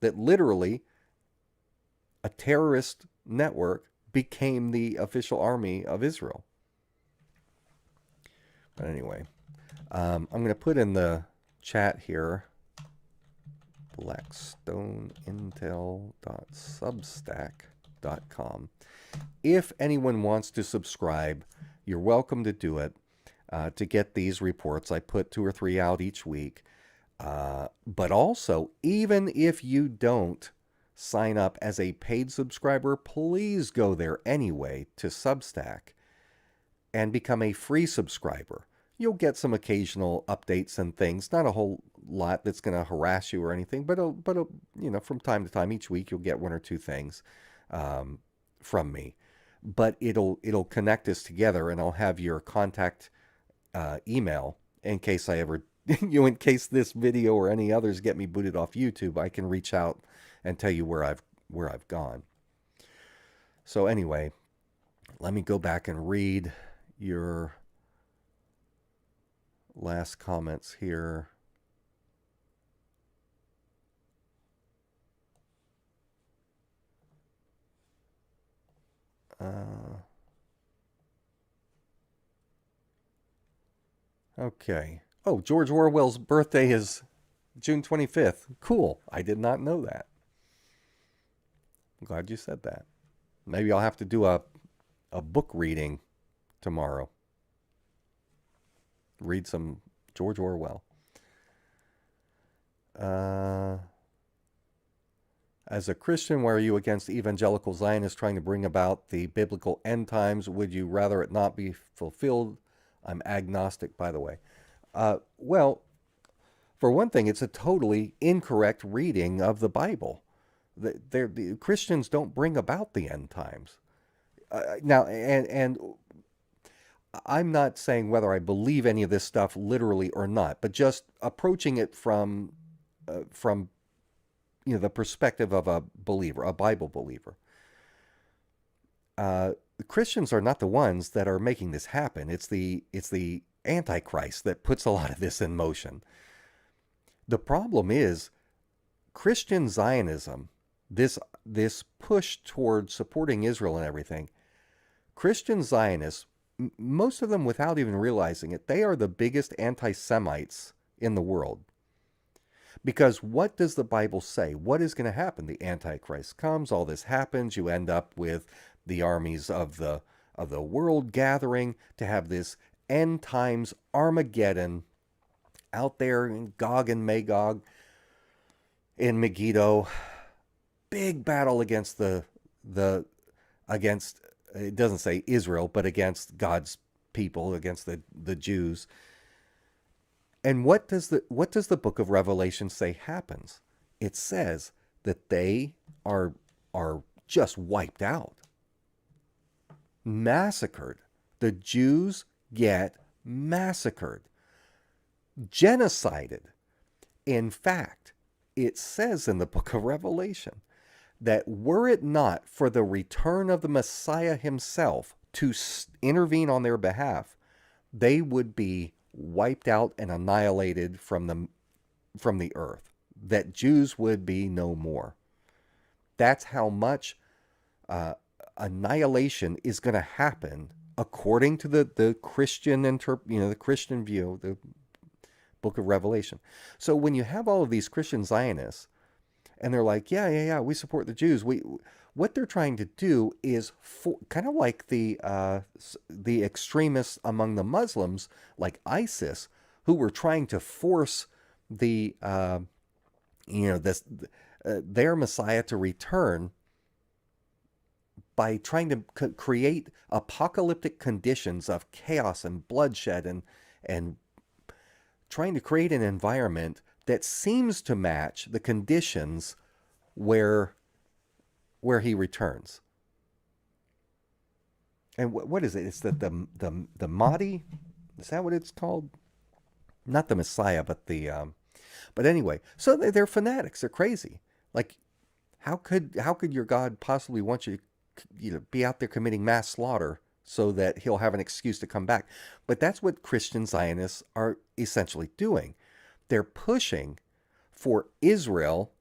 That literally a terrorist network became the official army of Israel. But anyway, I'm going to put in the chat here blackstoneintel.substack.com. If anyone wants to subscribe, you're welcome to do it to get these reports. I put 2 or 3 out each week. But also, even if you don't sign up as a paid subscriber, please go there anyway to Substack and become a free subscriber. You'll get some occasional updates and things, not a whole lot that's going to harass you or anything, but you know, from time to time, each week, you'll get 1 or 2 things from me. But it'll connect us together, and I'll have your contact email in case I ever, in case this video or any others get me booted off YouTube, I can reach out and tell you where I've gone. So anyway, let me go back and read your last comments here. Okay. Oh, George Orwell's birthday is June 25th. Cool. I did not know that. I'm glad you said that. Maybe I'll have to do a book reading tomorrow. Read some George Orwell. As a Christian, why are you against evangelical Zionists trying to bring about the biblical end times? Would you rather it not be fulfilled? I'm agnostic, by the way. Well, for one thing, it's a totally incorrect reading of the Bible. The Christians don't bring about the end times. Now, and I'm not saying whether I believe any of this stuff literally or not, but just approaching it from you know, the perspective of a believer, a Bible believer. The Christians are not the ones that are making this happen. It's the Antichrist that puts a lot of this in motion. The problem is Christian Zionism, this push towards supporting Israel and everything. Christian Zionists, most of them without even realizing it, they are the biggest anti-Semites in the world. Because what does the Bible say? What is going to happen? The Antichrist comes, all this happens, you end up with the armies of the world gathering to have this end times Armageddon out there in Gog and Magog in Megiddo. Big battle against against, it doesn't say Israel, but against God's people, against the Jews. And what does the book of Revelation say happens? It says that they are just wiped out, massacred. The Jews get massacred, genocided. In fact, it says in the book of Revelation that were it not for the return of the Messiah himself to intervene on their behalf, they would be wiped out and annihilated from the earth. That Jews would be no more. That's how much annihilation is going to happen according to the Christian the Christian view, the book of Revelation. So when you have all of these Christian Zionists, and they're like, yeah, we support the Jews. What they're trying to do is kind of like the extremists among the Muslims, like ISIS, who were trying to force their Messiah to return by trying to create apocalyptic conditions of chaos and bloodshed and trying to create an environment that seems to match the conditions where he returns. And what is it? It's the Mahdi. Is that what it's called? Not the Messiah, but the. But anyway, so they're fanatics. They're crazy. Like, how could your God possibly want you to be out there committing mass slaughter so that he'll have an excuse to come back? But that's what Christian Zionists are essentially doing. They're pushing for Israel.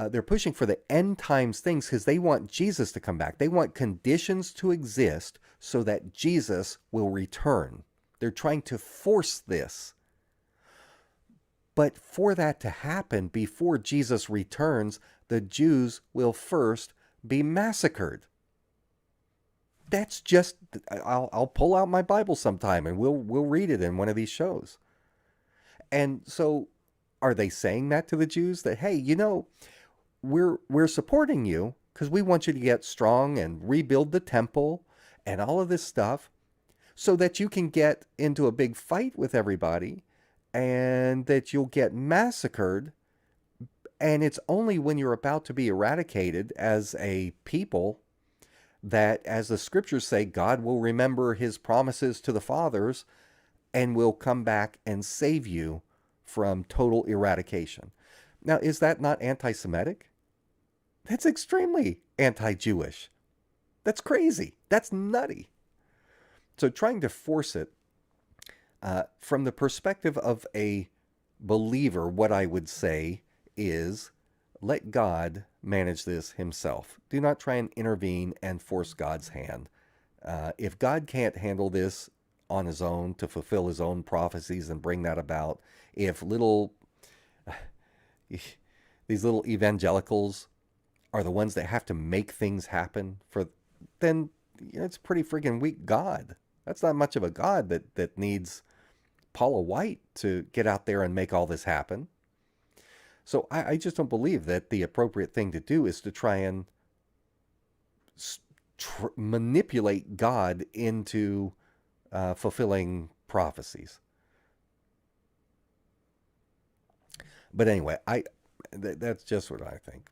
They're pushing for the end times things because they want Jesus to come back. They want conditions to exist so that Jesus will return. They're trying to force this. But for that to happen before Jesus returns, the Jews will first be massacred. That's just, I'll pull out my Bible sometime and we'll read it in one of these shows. And so are they saying that to the Jews that, hey, we're supporting you because we want you to get strong and rebuild the temple and all of this stuff so that you can get into a big fight with everybody and that you'll get massacred. And it's only when you're about to be eradicated as a people that, as the scriptures say, God will remember his promises to the fathers and will come back and save you from total eradication. Now, is that not anti-Semitic? That's extremely anti-Jewish. That's crazy. That's nutty. So trying to force it from the perspective of a believer, what I would say is let God manage this himself. Do not try and intervene and force God's hand. If God can't handle this on his own to fulfill his own prophecies and bring that about, if these little evangelicals are the ones that have to make things happen then it's a pretty freaking weak God. That's not much of a God that needs Paula White to get out there and make all this happen. So I just don't believe that the appropriate thing to do is to try and manipulate God into fulfilling prophecies. But anyway, that's just what I think.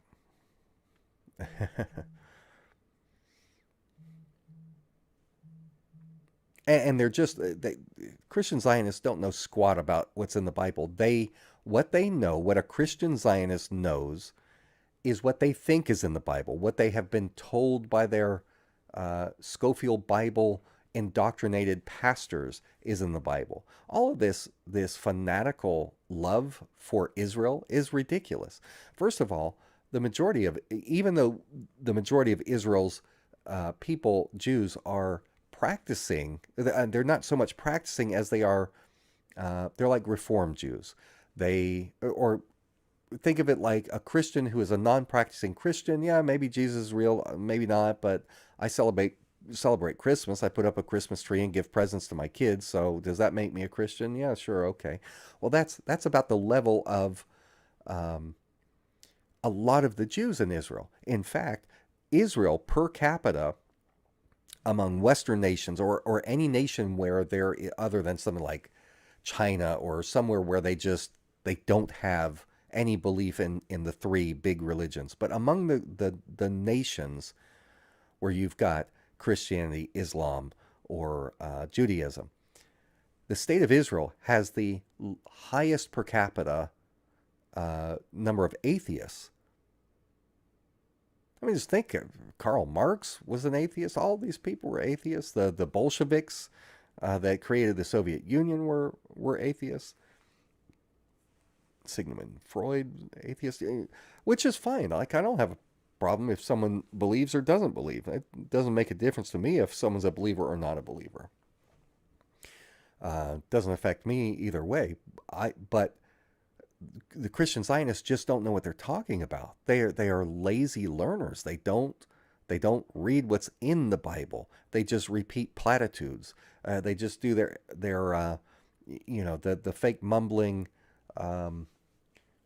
And they're just Christian Zionists don't know squat about what's in the Bible. What they know, what a Christian Zionist knows, is what they think is in the Bible, what they have been told by their Scofield Bible indoctrinated pastors is in the Bible. All of this fanatical love for Israel is ridiculous. First of all, even though the majority of Israel's people, Jews, are practicing, they're not so much practicing as they are, they're like Reform Jews. Or think of it like a Christian who is a non-practicing Christian. Yeah, maybe Jesus is real, maybe not, but I celebrate Christmas. I put up a Christmas tree and give presents to my kids. So does that make me a Christian? Yeah, sure, okay. Well, that's about the level of a lot of the Jews in Israel. In fact, Israel per capita among Western nations or any nation where they're other than something like China or somewhere where they don't have any belief in the three big religions. But among the nations where you've got Christianity, Islam, or Judaism, the state of Israel has the highest per capita number of atheists. I mean, just think, Karl Marx was an atheist. All these people were atheists. The Bolsheviks that created the Soviet Union were atheists. Sigmund Freud, atheist, which is fine. Like, I don't have a problem if someone believes or doesn't believe. It doesn't make a difference to me if someone's a believer or not a believer. Doesn't affect me either way. But the Christian Zionists just don't know what they're talking about. They are lazy learners. They don't read what's in the Bible. They just repeat platitudes. They just do their the fake mumbling,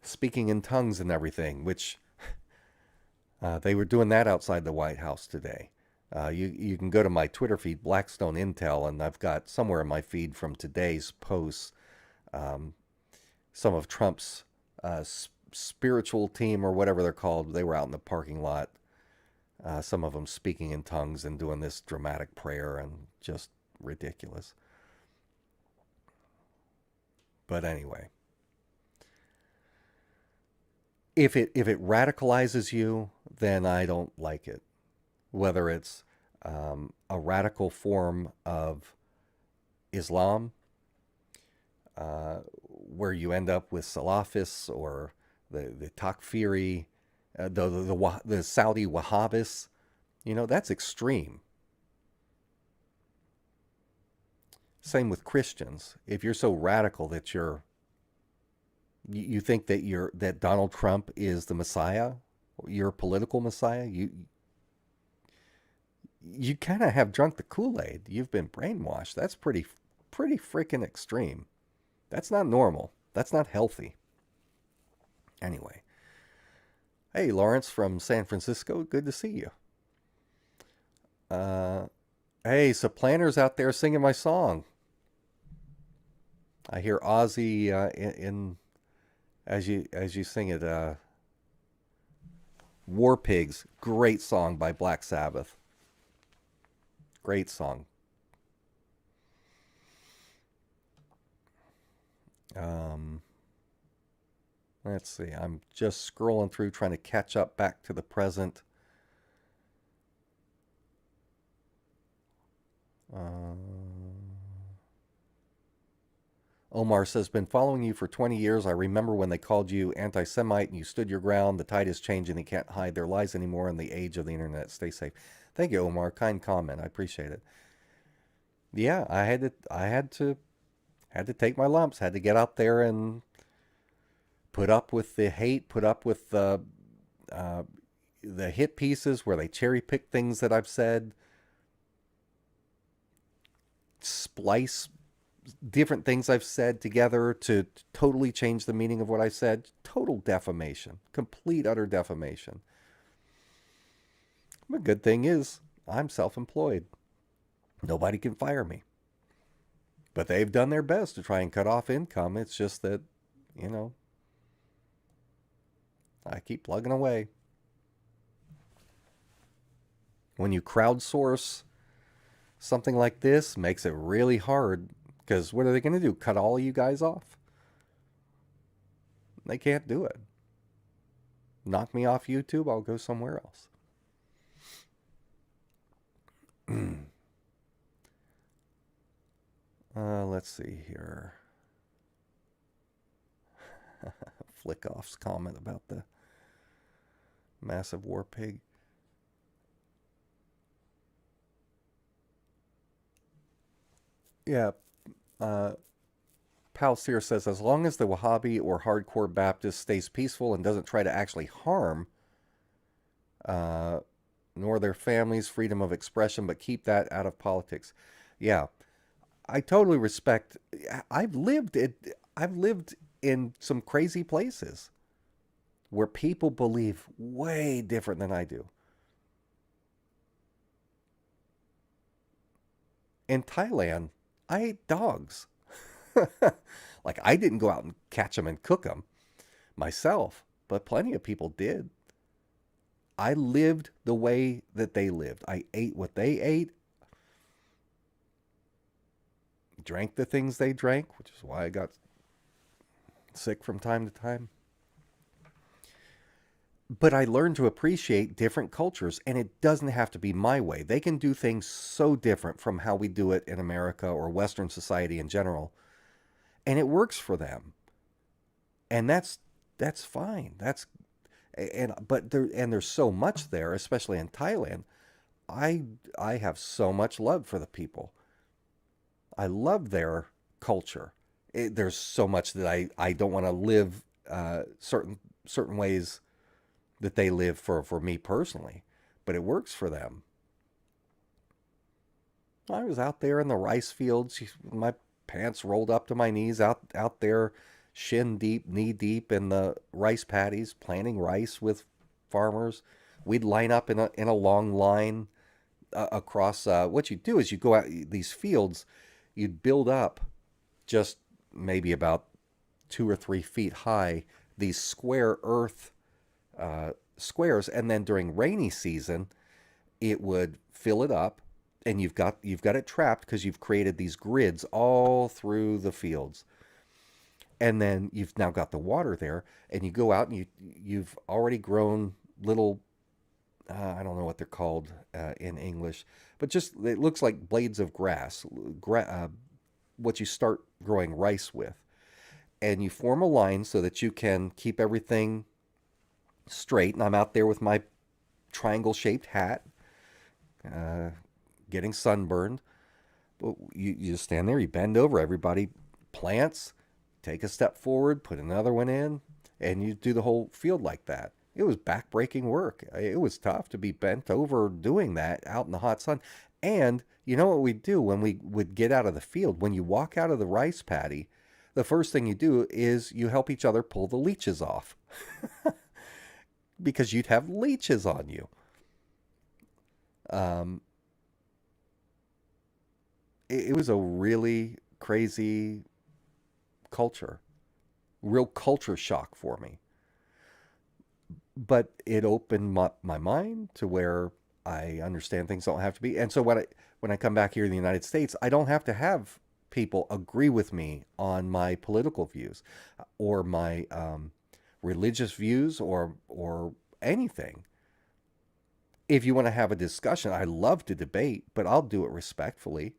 speaking in tongues and everything, which they were doing that outside the White House today. You can go to my Twitter feed, Blackstone Intel, and I've got somewhere in my feed from today's posts some of Trump's spiritual team or whatever they're called. They were out in the parking lot. Some of them speaking in tongues and doing this dramatic prayer, and just ridiculous. But anyway, if it radicalizes you, then I don't like it. Whether it's a radical form of Islam, where you end up with Salafists or the Takfiri, the Saudi Wahhabis, that's extreme. Same with Christians. If you're so radical that you think that Donald Trump is the Messiah, your political Messiah, you kind of have drunk the Kool-Aid. You've been brainwashed. That's pretty freaking extreme. That's not normal. That's not healthy. Anyway. Hey, Lawrence from San Francisco. Good to see you. Hey, Supplanter's out there singing my song. I hear Ozzy in as you sing it. War Pigs, great song by Black Sabbath. Great song. Let's see. I'm just scrolling through trying to catch up back to the present. Omar says, been following you for 20 years. I remember when they called you anti-Semite and you stood your ground. The tide has changed and they can't hide their lies anymore in the age of the internet. Stay safe. Thank you, Omar. Kind comment. I appreciate it. Yeah, I had to take my lumps. Had to get out there and put up with the hate, put up with the hit pieces where they cherry pick things that I've said, splice different things I've said together to totally change the meaning of what I said. Total defamation. Complete, utter defamation. The good thing is I'm self-employed. Nobody can fire me. But they've done their best to try and cut off income. It's just that, I keep plugging away. When you crowdsource something like this, makes it really hard. Because what are they going to do? Cut all of you guys off? They can't do it. Knock me off YouTube, I'll go somewhere else. Let's see here. Flickoff's comment about the massive war pig. Yeah. Pal Sear says, as long as the Wahhabi or hardcore Baptist stays peaceful and doesn't try to actually harm nor their families' freedom of expression, but keep that out of politics. Yeah, I totally respect. I've lived in some crazy places where people believe way different than I do. In Thailand, I ate dogs. Like, I didn't go out and catch them and cook them myself, but plenty of people did. I lived the way that they lived. I ate what they ate, drank the things they drank, which is why I got sick from time to time. But I learned to appreciate different cultures, and it doesn't have to be my way. They can do things so different from how we do it in America or Western society in general, and it works for them. And that's fine. But there's so much there, especially in Thailand. I have so much love for the people. I love their culture. There's so much that I don't want to live certain ways that they live for me personally, but it works for them. I was out there in the rice fields, my pants rolled up to my knees, out there shin deep, knee deep in the rice paddies, planting rice with farmers. We'd line up in a long line across. What you do is you go out these fields, you'd build up just maybe about 2 or 3 feet high, these square earth squares, and then during rainy season, it would fill it up, and you've got it trapped because you've created these grids all through the fields. And then you've now got the water there, and you go out and you've already grown little, I don't know what they're called in English, but just it looks like blades of grass, what you start growing rice with. And you form a line so that you can keep everything straight. And I'm out there with my triangle shaped hat, getting sunburned. But you just stand there, you bend over, everybody plants, take a step forward, put another one in, and you do the whole field like that. It was backbreaking work. It was tough to be bent over doing that out in the hot sun. And you know what we'd do when we would get out of the field? When you walk out of the rice paddy, the first thing you do is you help each other pull the leeches off. Because you'd have leeches on you. It was a really crazy culture, real culture shock for me. But it opened my mind to where I understand things don't have to be. And so when I come back here in the United States, I don't have to have people agree with me on my political views or my religious views or anything. If you want to have a discussion, I love to debate, but I'll do it respectfully.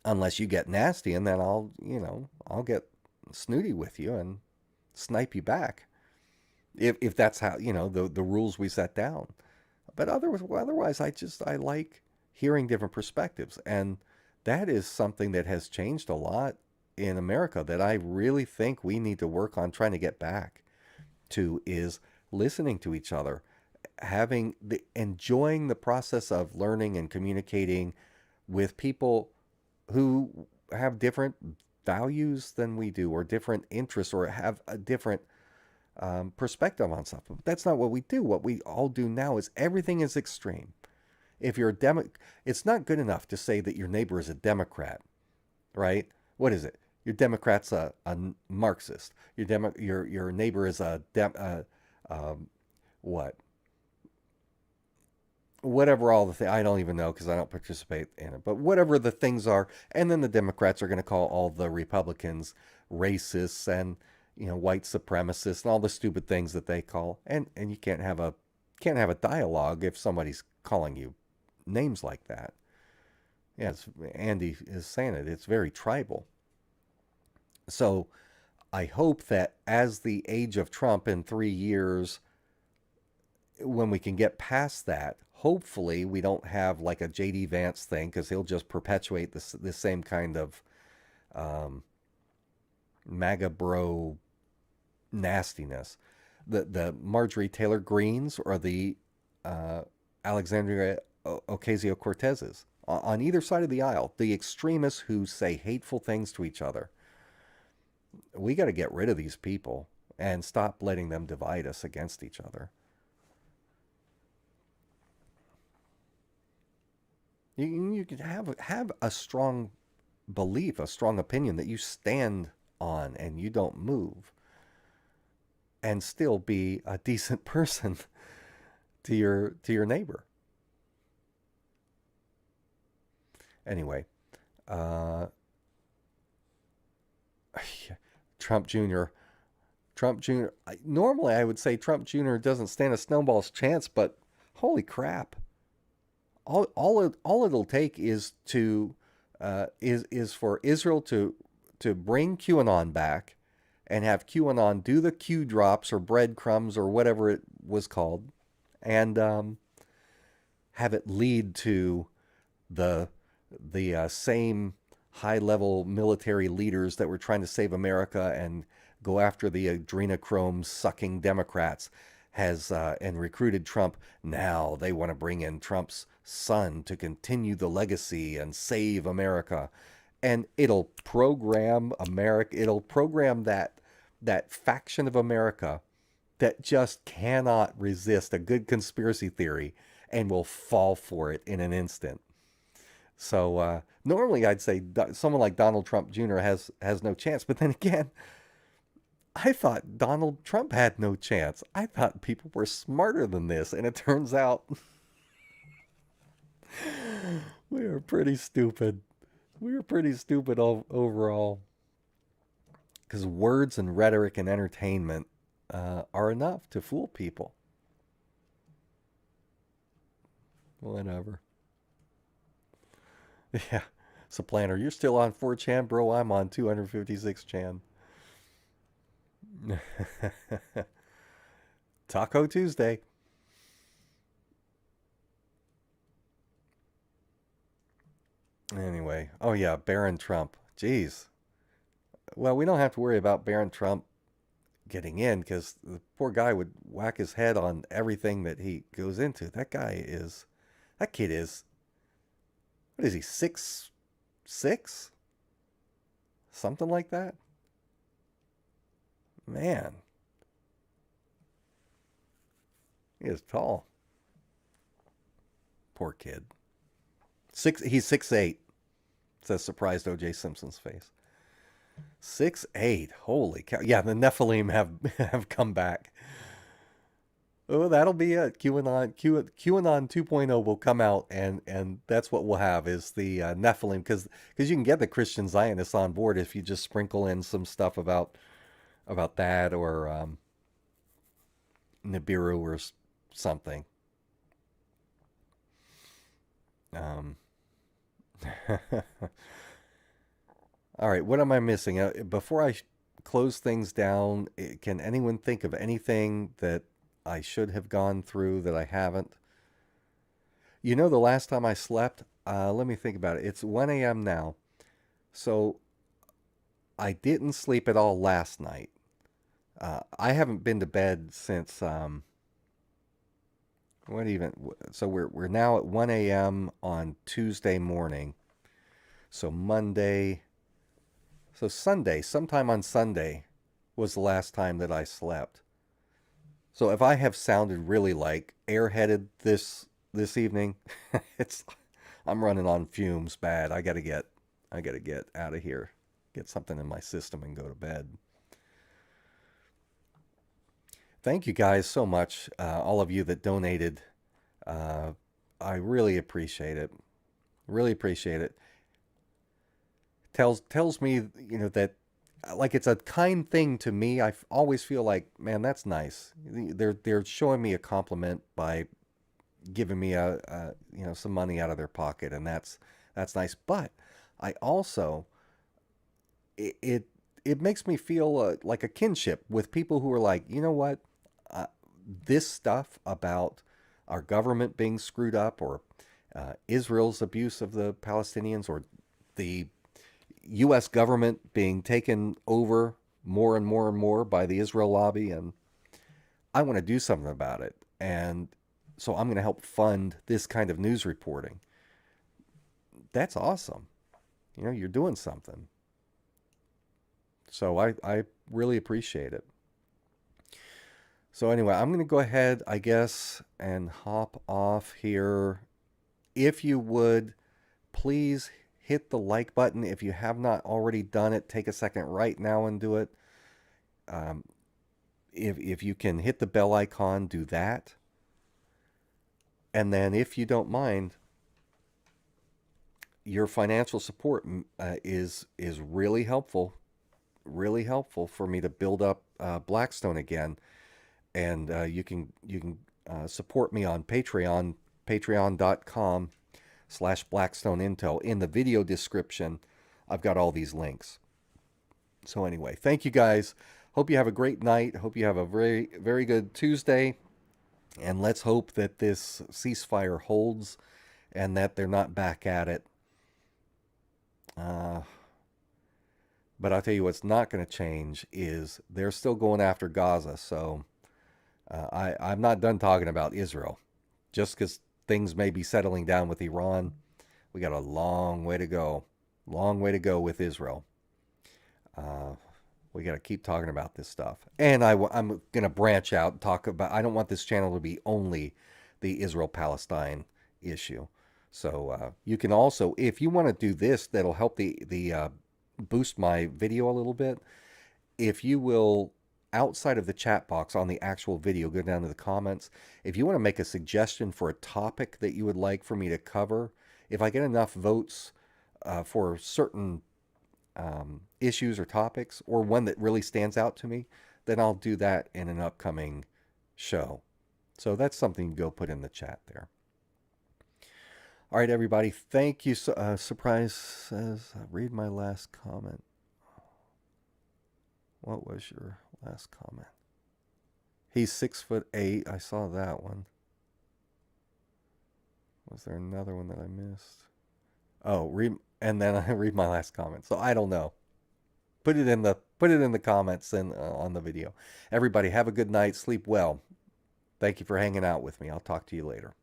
Unless you get nasty, and then I'll get snooty with you and snipe you back. If that's how, the rules we set down. But otherwise, I like hearing different perspectives. And that is something that has changed a lot in America that I really think we need to work on trying to get back to, is listening to each other, enjoying the process of learning and communicating with people who have different values than we do, or different interests, or have a different perspective on stuff. But that's not what we do. What we all do now is everything is extreme. If you're a it's not good enough to say that your neighbor is a Democrat, right? What is it? Your Democrat's a Marxist. Your neighbor is what? Whatever all the things, I don't even know because I don't participate in it, but whatever the things are, and then the Democrats are going to call all the Republicans racists and white supremacists and all the stupid things that they call, and you can't have a dialogue if somebody's calling you names like that. Yeah, Andy is saying it. It's very tribal. So I hope that as the age of Trump in 3 years, when we can get past that, hopefully we don't have like a J.D. Vance thing, because he'll just perpetuate this same kind of MAGA bro nastiness. The Marjorie Taylor Greens or the Alexandria Ocasio-Cortezes on either side of the aisle, the extremists who say hateful things to each other. We got to get rid of these people and stop letting them divide us against each other. You can have a strong belief, a strong opinion that you stand on and you don't move, and still be a decent person to your neighbor. Anyway, Trump Jr. Normally I would say Trump Jr. doesn't stand a snowball's chance, but holy crap. All it'll take is for Israel to bring QAnon back and have QAnon do the Q drops or breadcrumbs or whatever it was called, and have it lead to the same high-level military leaders that were trying to save America and go after the adrenochrome-sucking Democrats and recruited Trump. Now they want to bring in Trump's son to continue the legacy and save America. And it'll program America. It'll program that faction of America that just cannot resist a good conspiracy theory and will fall for it in an instant. So normally I'd say someone like Donald Trump Jr. has no chance. But then again, I thought Donald Trump had no chance. I thought people were smarter than this, and it turns out we were pretty stupid. We were pretty stupid overall. Because words and rhetoric and entertainment are enough to fool people. Whatever. Yeah. Supplanter, you're still on 4chan, bro. I'm on 256chan. Taco Tuesday. Anyway. Oh, yeah. Barron Trump. Jeez. Well, we don't have to worry about Barron Trump getting in because the poor guy would whack his head on everything that he goes into. That kid is, what is he, 6'6"? Something like that? Man. He is tall. Poor kid. He's 6'8". Says surprised O.J. Simpson's face. 6'8". Holy cow. Yeah, the Nephilim have come back. Oh, that'll be it. QAnon 2.0 will come out, and that's what we'll have is the Nephilim, because you can get the Christian Zionists on board if you just sprinkle in some stuff about that or Nibiru or something. All right, what am I missing? Before I close things down, can anyone think of anything that I should have gone through that I haven't? You know, the last time I slept, let me think about it. It's 1 a.m. now. So I didn't sleep at all last night. I haven't been to bed since, so we're now at 1 a.m. on Tuesday morning. So Sunday, sometime on Sunday was the last time that I slept. So if I have sounded really like airheaded this evening, I'm running on fumes bad. I gotta get out of here, get something in my system and go to bed. Thank you guys so much, all of you that donated. I really appreciate it. Really appreciate it. Tells me, that like it's a kind thing to me. I always feel like, man, that's nice. They're showing me a compliment by giving me some money out of their pocket, and that's nice. But I also it makes me feel like a kinship with people who are like, you know what, this stuff about our government being screwed up, or Israel's abuse of the Palestinians, or the U.S. government being taken over more and more and more by the Israel lobby, and I want to do something about it. And so I'm going to help fund this kind of news reporting. That's awesome. You're doing something. So I really appreciate it. So anyway, I'm going to go ahead, I guess, and hop off here. If you would, please hit the like button. If you have not already done it, take a second right now and do it. If you can hit the bell icon, do that. And then if you don't mind, your financial support is really helpful for me to build up Blackstone again. And you can support me on Patreon, patreon.com/BlackstoneIntel. In the video description, I've got all these links. So anyway, thank you guys. Hope you have a great night. Hope you have a very, very good Tuesday. And let's hope that this ceasefire holds and that they're not back at it. But I'll tell you what's not going to change is they're still going after Gaza. So I'm not done talking about Israel. Just because things may be settling down with Iran, we got a long way to go. Long way to go with Israel. We got to keep talking about this stuff. And I'm going to branch out and talk about, I don't want this channel to be only the Israel-Palestine issue. So you can also, if you want to do this, that'll help the boost my video a little bit. If you will, outside of the chat box on the actual video, go down to the comments. If you want to make a suggestion for a topic that you would like for me to cover, if I get enough votes for certain issues or topics, or one that really stands out to me, then I'll do that in an upcoming show. So that's something you can go put in the chat there. All right, everybody. Thank you. Surprise says, read my last comment. What was your last comment? He's 6'8". I saw that one. Was there another one that I missed? Oh, and then I read my last comment. So I don't know. Put it in the comments and on the video. Everybody have a good night. Sleep well. Thank you for hanging out with me. I'll talk to you later.